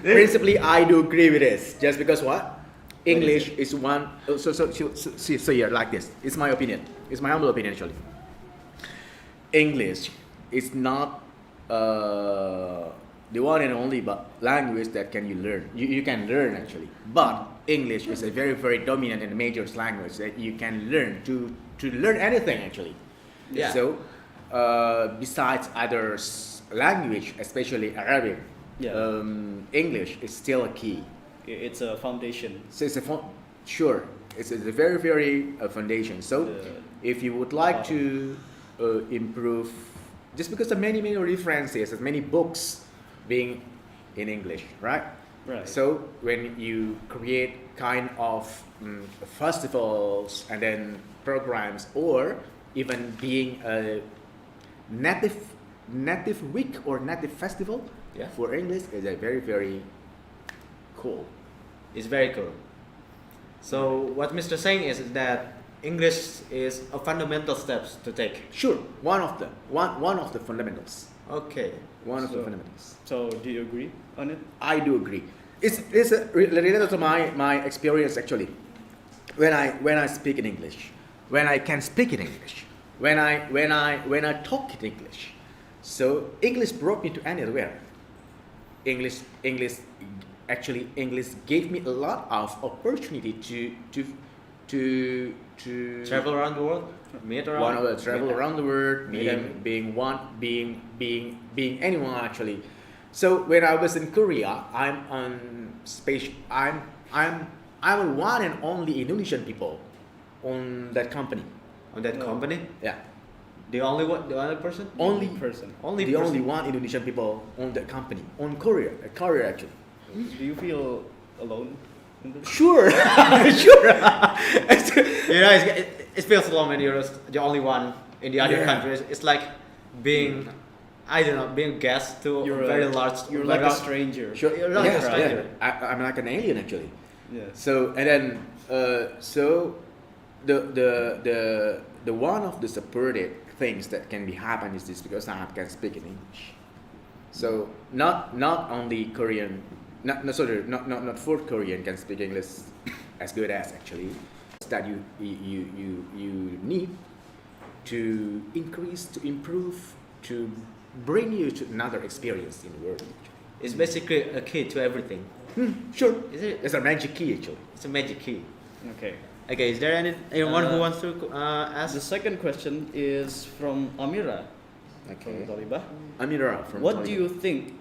Principally, I do agree with this. Just because what? English is one. So here, like this. It's my opinion. It's my humble opinion, actually. English is not the one and only language that can you learn. You can learn actually, but English is a very dominant and major language that you can learn to learn anything actually. Yeah. So besides other language, especially Arabic, Yeah. English is still a key. It's a foundation. So it's sure, it's a very foundation. So if you would like to improve, just because of many references, there's many books being in English, right? Right. So when you create kind of festivals and then programs, or even being a native week or native festival Yeah. for English is a very cool. It's very cool. So what Mr. saying is that English is a fundamental steps to take. Sure, one of the fundamentals. Okay. One of the So- fundamentals. So do you agree on it? I do agree. It's related to my experience actually. When I speak in English, when I can speak in English, when I talk in English, so English brought me to anywhere. English gave me a lot of opportunity to Travel around the world, meet around. travel around the world, being anyone actually. So when I was in Korea, I'm one and only Indonesian people on that company. On that No. company. Yeah, The only person. only person. Only the person. only one Indonesian people on that company on Korea actually. Do you feel alone in this? Sure, You know, it feels alone when you're the only one in the other Yeah. countries. It's like being, I don't know, being a guest to You're a very large. You're like a very- stranger. Sure. You're like a Yeah, stranger. yeah. I'm like an alien actually. Yeah. So and then so the one of the supported things that can be happen is this because I can speak in English. So not only Korean, not full Korean can speak English as good as actually. That you need to increase, to improve, to bring you to another experience in the world. It's basically a key to everything. Sure. Is it? It's a magic key actually. It's a magic key. Okay. Okay, is there anyone who wants to The ask? second question is from Amira. Okay. From Taliban. Amira from What do Taliban. you think?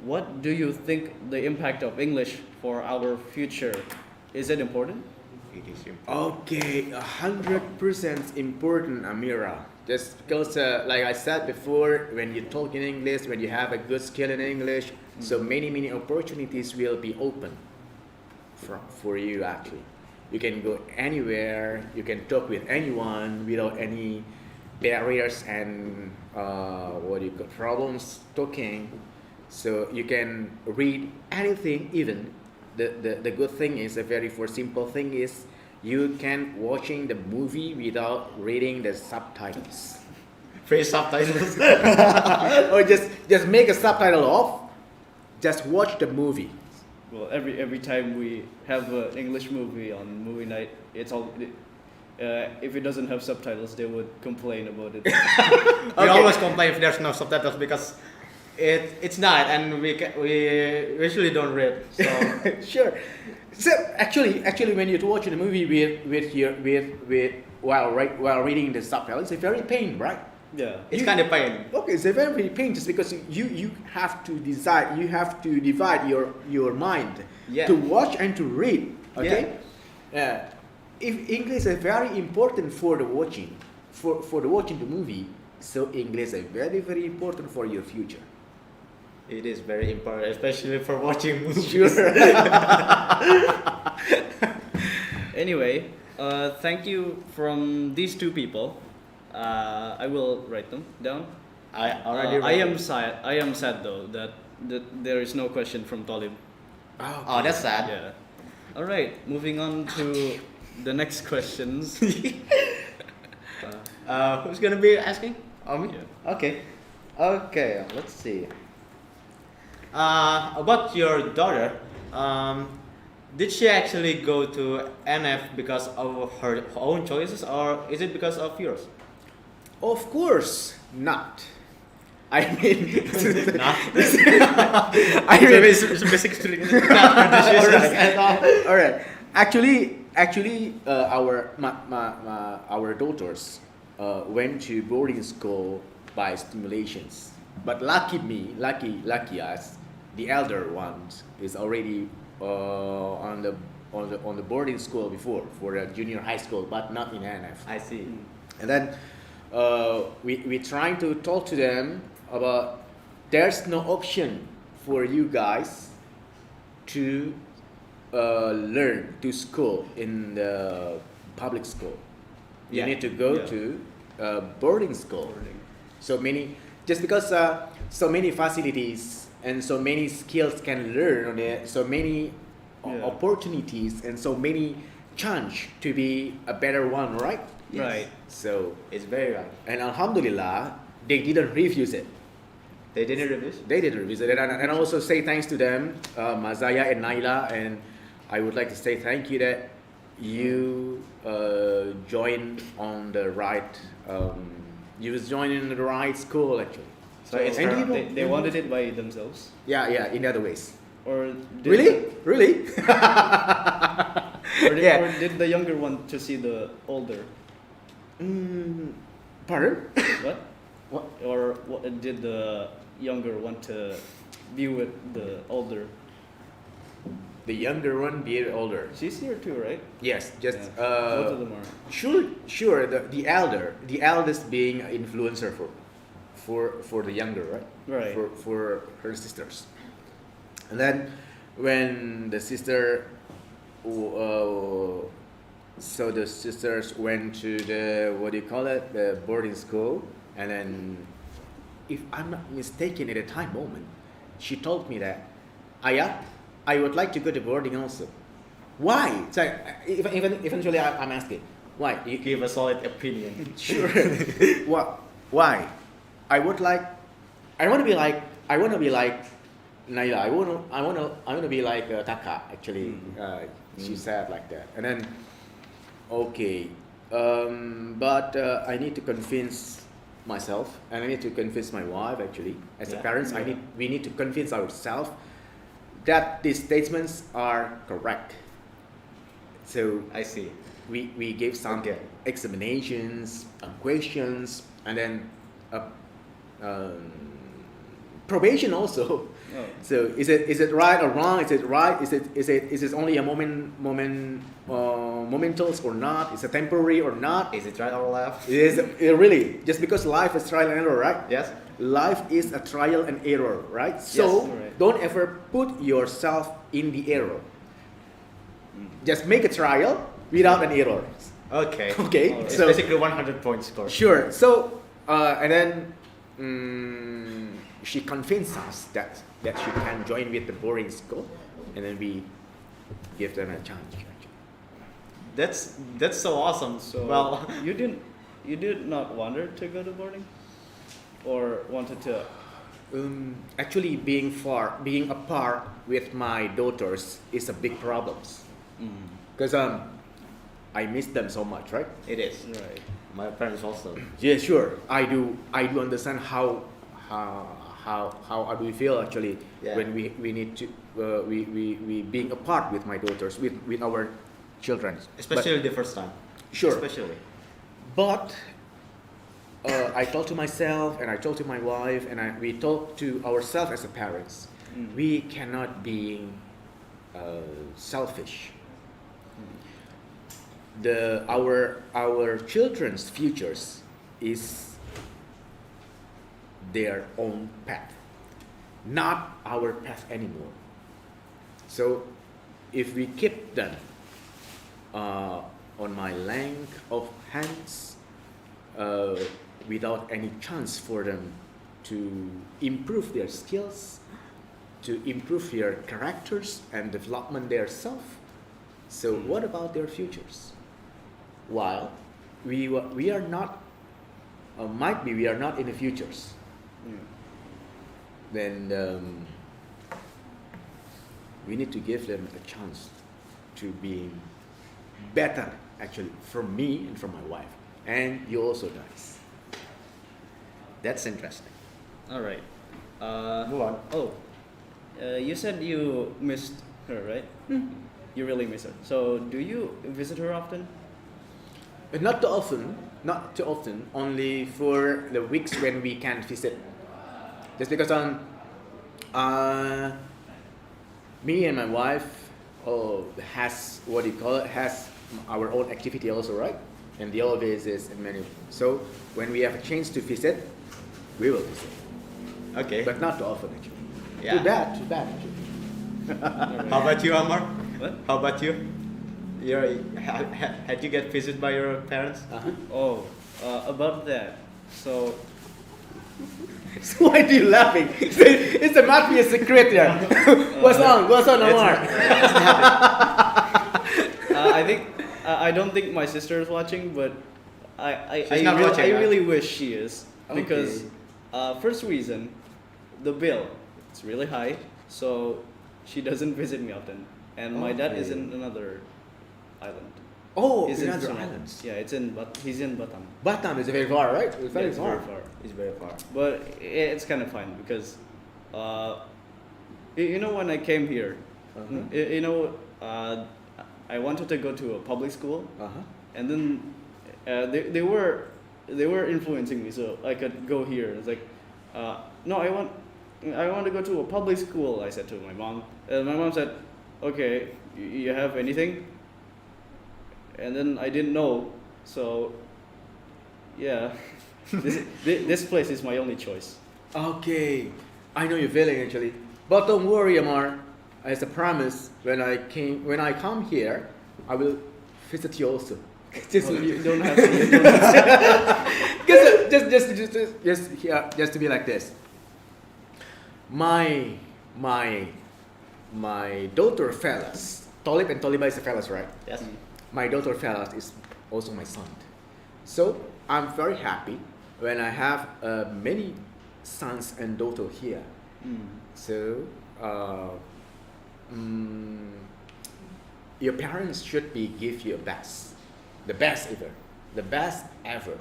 What do you think the impact of English for our future? Is it important? It is important. Okay, 100% important, Amira. Just because, like I said before, when you talk in English, when you have a good skill in English, so many opportunities will be open for you actually. You can go anywhere, you can talk with anyone without any barriers and problems talking. So you can read anything even. The good thing is, a very for simple thing is, you can watching the movie without reading the subtitles. Free subtitles. Or just make a subtitle off, just watch the movie. Well, every time we have an English movie on movie night, it's all. If it doesn't have subtitles, they would complain about it. We always complain if there's no subtitles because it's not, and we usually don't read. So Sure. So actually, when you're watching a movie with while reading the subtitles, it's very pain, right? Yeah. it's kind of pain. Okay, it's a very pain just because you have to decide, you have to divide your mind Yeah. to watch and to read. Okay. Yeah. If English is very important for the watching, for the watching the movie, so English is very important for your future. It is very important, especially for watching movies. Sure. Anyway, thank you from these two people. I will write them down. I already. I am sad. I am sad though that there is no question from Talib. Oh, that's sad. Yeah. All right. Moving on to the next questions. Who's gonna be asking? Oh, me? Yeah. Okay. Okay. Let's see. About your daughter, did she actually go to NF because of her own choices, or is it because of yours? Of course not. I mean, Not. I mean, It's basically not her decision at all. all right. Actually, our daughters went to boarding school by stimulations. But lucky us, the elder one is already on the boarding school before for a junior high school, but not in NF. I see. And then we trying to talk to them about there's no option for you guys to learn to school in the public school. You Yeah. need to go Yeah. to boarding school. So many, just because so many facilities and so many skills can learn on it, so many Yeah. opportunities and so many chance to be a better one, right? Yes. Right. So, It's very right. and Alhamdulillah, they didn't refuse it. They didn't refuse. They didn't refuse it. And I also say thanks to them, Mazaya and Naila, and I would like to say thank you that you joined on the right, you was joining the right school actually. So it's And her- you know- they wanted it by themselves, Yeah, in other ways. or Really? Yeah. or did the younger one to see the older? Pardon? What? What? Or what did the younger want to be with the older? The younger one be older. She's here too, right? Yes, just Yeah. Both of them are. Sure. The eldest being an influencer for the younger, right? Right. For her sisters, and then when the sister, so the sisters went to the the boarding school, And then, if I'm not mistaken, at a time moment, she told me that, Ayah, I would like to go to boarding also. Why? So even eventually I'm asking, why? You give a solid opinion. Sure. What? Why? I want to be like Naila. I want to be like Taka. Actually, she said like that. And then, okay, but I need to convince myself, and I need to convince my wife. Actually, as a parents, we need to convince ourselves that these statements are correct. So I see. we gave some examinations, questions, and then probation also. Oh. So is it right or wrong? Is it right? Is it only a momentals or not? Is it temporary or not? Is it right or left? Is it really just because life is trial and error, right? Yes. Life is a trial and error, right? So right. don't ever put yourself in the error. Just make a trial without an error. Okay. Okay. Alright. It's So basically 100 points score. sure. So and then she convinced us that she can join with the boarding school, and then we give them a chance. That's so awesome. So Well, you did not want to go to boarding, or wanted to? Actually, being apart with my daughters is a big problem, because I miss them so much, right? it is. Right. My parents also. Yeah, sure. I do understand how do we feel actually when we need to we being apart with my daughters, with our children, Especially the first time. Sure. Especially. But I told to myself, and I told to my wife, and we told to ourselves as a parents, we cannot be selfish. Our children's futures is their own path, not our path anymore. So if we keep them on my length of hands, without any chance for them to improve their skills, to improve their characters and development their self, so what about their futures? While we are not, might be we are not in the futures, then we need to give them a chance to be better, actually, from me and from my wife, and you also, guys. That's interesting. All right. Move on. Oh, you said you missed her, right? You really miss her. So do you visit her often? But not too often, only for the weeks when we can visit. Just because me and my wife has what do you call it, has our own activity also, right? And the other is in many. So when we have a chance to visit, we will visit. Okay. But not too often actually. Yeah. Too bad actually. How about you, Amar? What? How about you? Had you get visited by your parents? Oh, about that. So So why are you laughing? It's a must be a secret here. What's on, Omar? I think I don't think my sister is watching, but She's not watching, I right? really wish she is, Okay. because first reason, the bill, it's really high, so she doesn't visit me often, and my dad is Okay. in another island. Oh, He's in in other Serang. islands. Yeah, he's in Batam. Batam is very far, right? It's very Yeah, it's far. very far. It's very far. But it's kind of fun because, you know, when I came here, you know, I wanted to go to a public school, and then they were influencing me so I could go here. It's like, no, I want to go to a public school. I said to my mom, and my mom said, okay, you have anything? And then I didn't know, so yeah, this place is my only choice. Okay, I know your feeling actually, but don't worry, Amar. As a promise, when I come here, I will visit you also. Just you don't have to. You don't have to. Just to be like this. My daughter fellas, Tolib and Toliba is a fellas, right? Yes. My daughter fellas is also my son. So I'm very happy when I have many sons and daughter here. So your parents should be give you the best ever.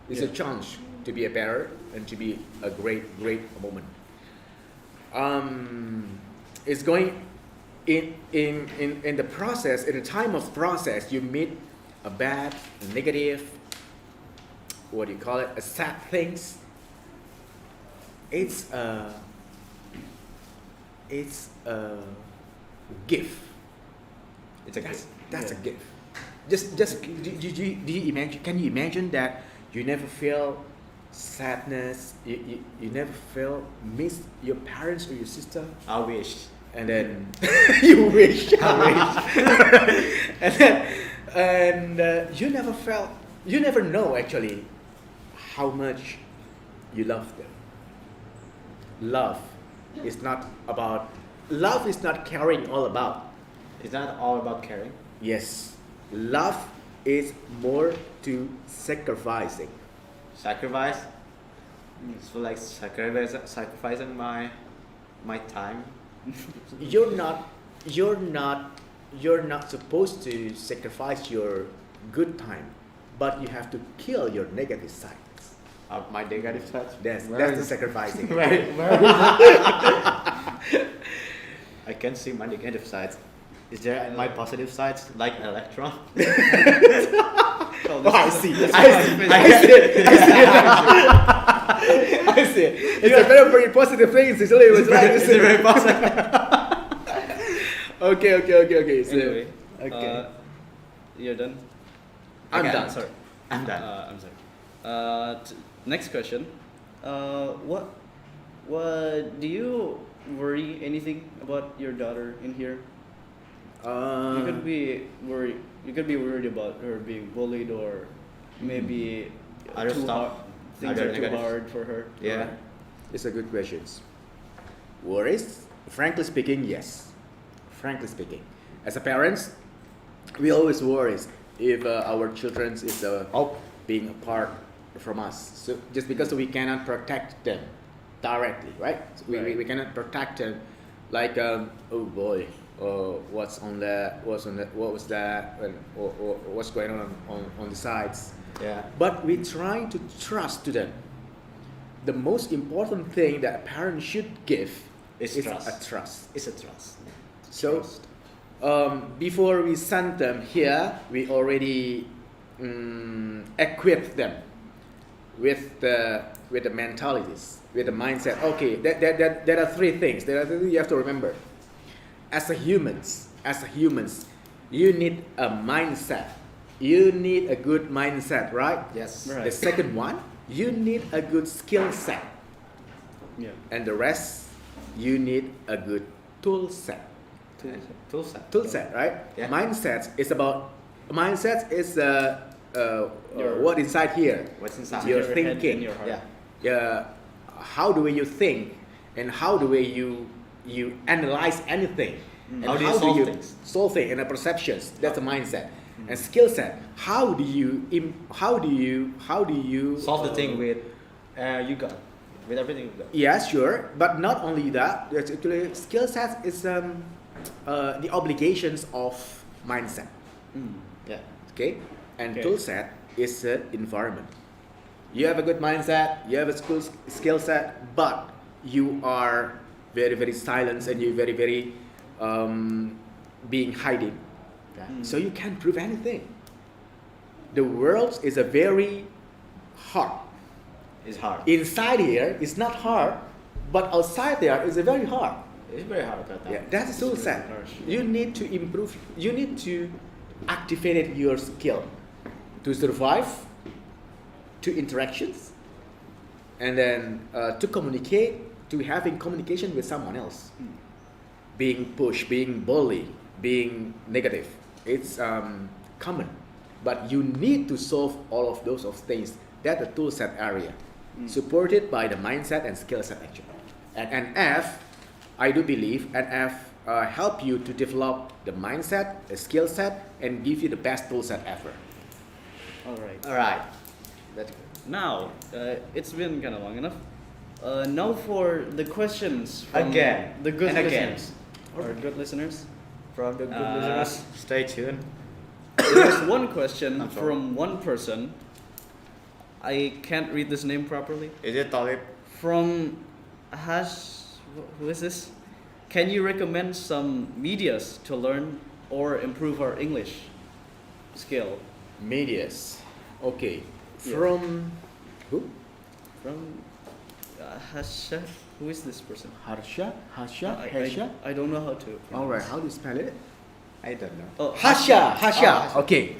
It's a chance to be a parent and to be a great moment. It's going in the process, in the time of process, you meet a bad, a negative, what do you call it, a sad things. It's a gift. It's a gift. That's a gift. Just do you imagine? Can you imagine that you never feel sadness? You never feel miss your parents or your sister? I wish. And then you wish. and you never felt. You never know actually how much you love them. Love is not caring all about. It's not all about caring. Yes, love is more to sacrificing. Sacrifice. So like sacrificing my time. You're not supposed to sacrifice your good time, but you have to kill your negative sides. My negative side. That's the sacrificing. I can see my negative sides. Is there my positive sides like electron? Oh, I see. I see. It's a very positive thing. It's really It's very positive. Okay. So, Anyway, okay. You're done. I'm Okay, done. Sorry. I'm done. I'm sorry. Next question. What do you worry anything about your daughter in here? You could be worried. You could be worried about her being bullied or maybe Other too stuff. hard, things Other are too negatives. hard for her. Yeah. It's a good question. Worries? Frankly speaking, yes. Frankly speaking, as a parents, we always worry if our children is being apart from us. So just because we cannot protect them directly, right? So we cannot protect them like oh boy, what was that, or what's going on the sides. Yeah. But we try to trust to them. The most important thing that a parent should give Is is trust. a trust. It's a trust. So, before we send them here, we already equip them with the mentalities, with the mindset. Okay, there are three things. There are three things you have to remember. As a humans, you need a mindset. You need a good mindset, right? Yes. Right. The second one, you need a good skill set, Yeah. and the rest, you need a good tool set. Tool set. Tool set, right? Yeah. Mindset is Your- what inside here. What's inside? Your head thinking. and your heart. Yeah. Yeah, how the way you think and how the way you analyze anything. And How do you solve things? solve things and the perceptions. That's a mindset. And skill set. How do you Solve the thing with you got. With everything you got. Yeah, sure, but not only that. There's actually skill set is the obligations of mindset. Yeah. Okay, and Okay. tool set is the environment. You have a good mindset, you have a skill set, but you are very silent and you're very being hiding. Yeah. So you can't prove anything. The world is a very hard. It's hard. Inside here is not hard, but outside there is a very hard. It's very hard to Yeah, that's a tool set. harsh. You need to improve. You need to activate your skill to survive, to interactions, and then to communicate, to having communication with someone else. Being pushed, being bullied, being negative, it's common. but you need to solve all of those of things. That's the tool set area, supported by the mindset and skill set actually. And NF, I do believe NF help you to develop the mindset, the skill set, and give you the best tool set ever. All right. All right. That's good. Now, it's been kind of long enough. Now for the questions from Again, the good and again. listeners. Our good listeners. From the good listeners, stay tuned. There's one question I'm sorry. from one person. I can't read this name properly. Is it Talib? From who is this? Can you recommend some medias to learn or improve our English skill? Medias. Okay. Yeah. From who? From Hasha. Who is this person? Harsha? Harsha? I- Harsha? I don't know how to. All right. How do you spell it? I don't know. Oh, Hasha. Hasha. Hasha. Okay.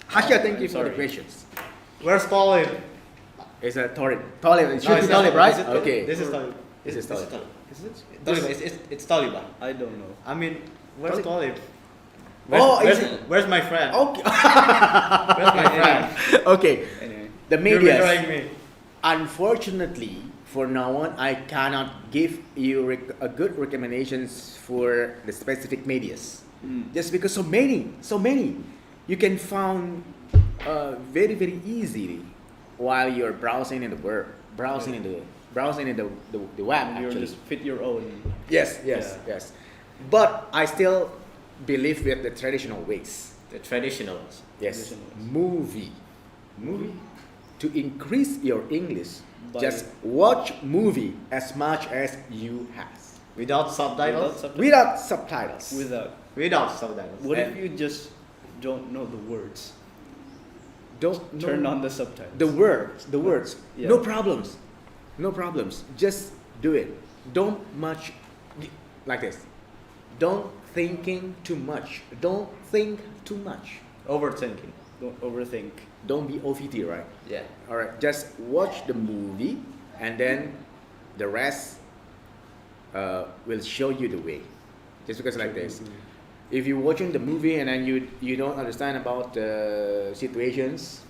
Hasha, thank you for the sorry. questions. Where's Talib? It's a Talib. Talib. It should No, be it's Talib, not. right? Is it Talib? Okay. This is Talib. This is Talib. Is it? Talib. It's Talib. I don't know. I mean, where's Talib. Talib? Oh, is it? Where's my friend? Okay. Where's my friend? Okay. Anyway, The You're medias. betraying me. Unfortunately, for now on, I cannot give you a good recommendations for the specific medias. Just because so many, you can find very easily while you're browsing in the web, browsing in the web you actually. just fit your own. Yes. Yeah. But I still believe with the traditional ways. The traditionals. Yes, Traditional movie. To increase your English, By- just watch movie as much as you have. Without subtitles? Without subtitles. Without subtitles. What if And- you just don't know the words? Don't Turn no- on the subtitles. the words. Yeah. No problems. Just do it. Don't much like this. Don't thinking too much. Don't think too much. Overthinking. Don't overthink. Don't be OVT, right? Yeah. All right. Just watch the movie, and then the rest will show you the way. Just because like this. If you're watching the movie and then you don't understand about the situations,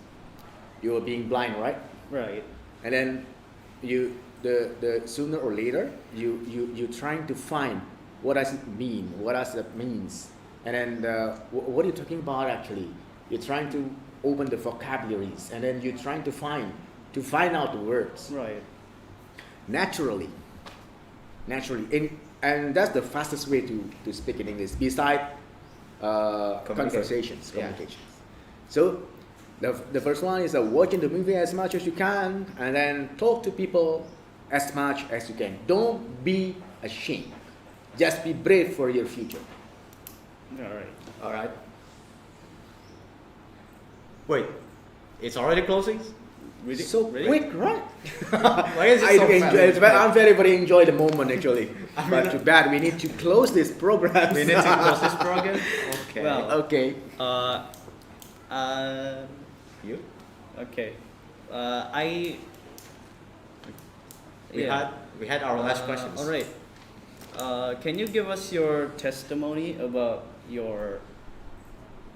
you're being blind, right? Right. And then the sooner or later you trying to find what does it mean, what does that means, and then what are you talking about actually? You're trying to open the vocabularies, and then you're trying to find out the words Right. naturally. And that's the fastest way to speak in English beside conversations, Yeah. communications. So the first one is watching the movie as much as you can, and then talk to people as much as you can. Don't be ashamed. Just be brave for your future. All right. All right. Wait, it's already closing? Really? So Really? quick, right? Why is it I so do enjoy it. fast? I'm very enjoy the moment actually. But too bad we need to close this program. We need to close this program? Okay. Well, Okay. You? Okay. I. We had our last questions. All right. Can you give us your testimony about your?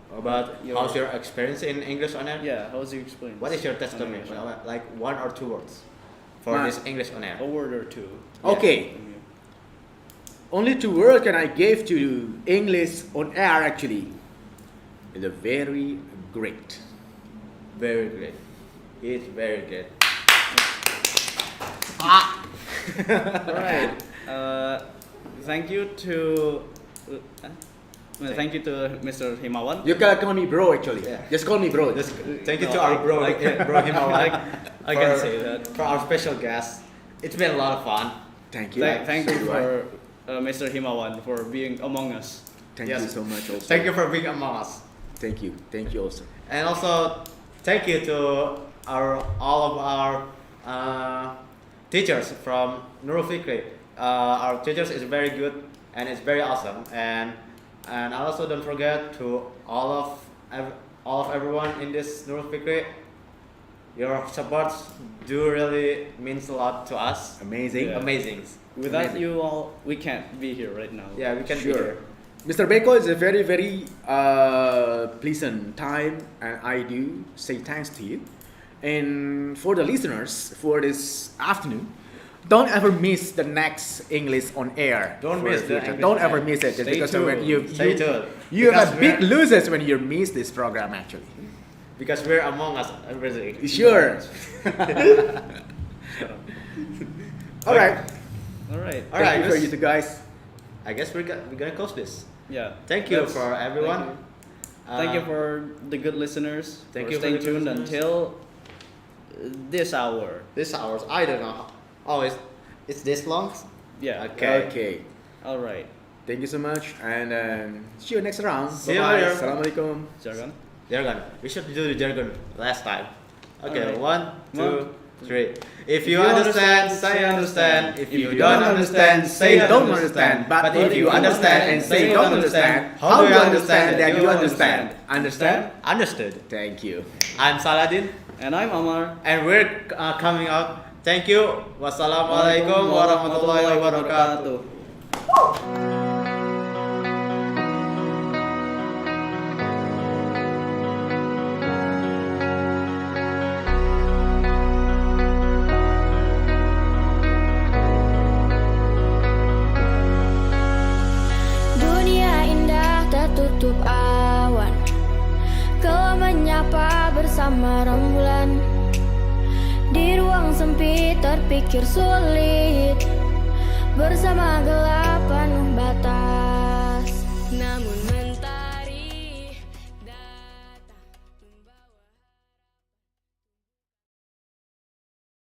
About Your- how's your experience in English on air? Yeah. How's your experience? What is your on testimony? English? Like 1 or 2 words for Ma- this English on air. A word or two. Okay. from you. Only 2 words can I give to English on air actually. It's a very great. Very great. It's very good. Alright. Thank you to. Thank you to Mr. Himawan. You can call me bro actually. Yeah. Just call me bro. Just thank you No, to our I- bro, I can- bro Himawan. I can say that. For our special guest. It's been a lot of fun. Thank you. Thank So you do I. for Mr. Himawan for being among us. Thank Yes. you so much also. Thank you for being among us. Thank you. Thank you also. And also thank you to all of our teachers from Nurul Fikri. Our teachers is very good and it's very awesome. And also don't forget to all of everyone in this Nurul Fikri. Your supports do really means a lot to us. Amazing. Yeah. Amazing. Without Amazing. you all, we can't be here right now. Yeah, we can be Sure. here. Mr. Beko is a very, very pleasant time, and I do say thanks to you. And for the listeners, for this afternoon, don't ever miss the next English on air. Don't for miss the the future. English Don't on ever air. miss it, just Stay because tuned. when Stay tuned. you Because have big we're- losers when you miss this program actually. Because we're among us. Everything. Sure. All right. All right. All right, Thank you for let's- you two guys. I guess we're gonna close this. Yeah. Thank you That's- for everyone. Thank you for the good listeners. Thank for you for staying the good tuned listeners. until this hour. This hours. I don't know. Oh, it's this long. Yeah. Okay. Okay. All right. Thank you so much, and see you next round. See you Bye-bye. later. Assalamualaikum. Jargon. Jargon. We should do the jargon last time. Okay, Alright. 1, 2, 3. If you you understand, say understand. If you don't understand, say don't understand. But if you understand and say don't understand, how do you understand that you understand? Understand? Understood. Thank you. I'm Saladin, And I'm Amar. and we're coming out. Thank you. Wassalamualaikum warahmatullahi wabarakatuh. Dunia indah tertutup awan, kau menyapa bersama rembulan. Di ruang sempit terpikir sulit, bersama gelap penuh batas. Namun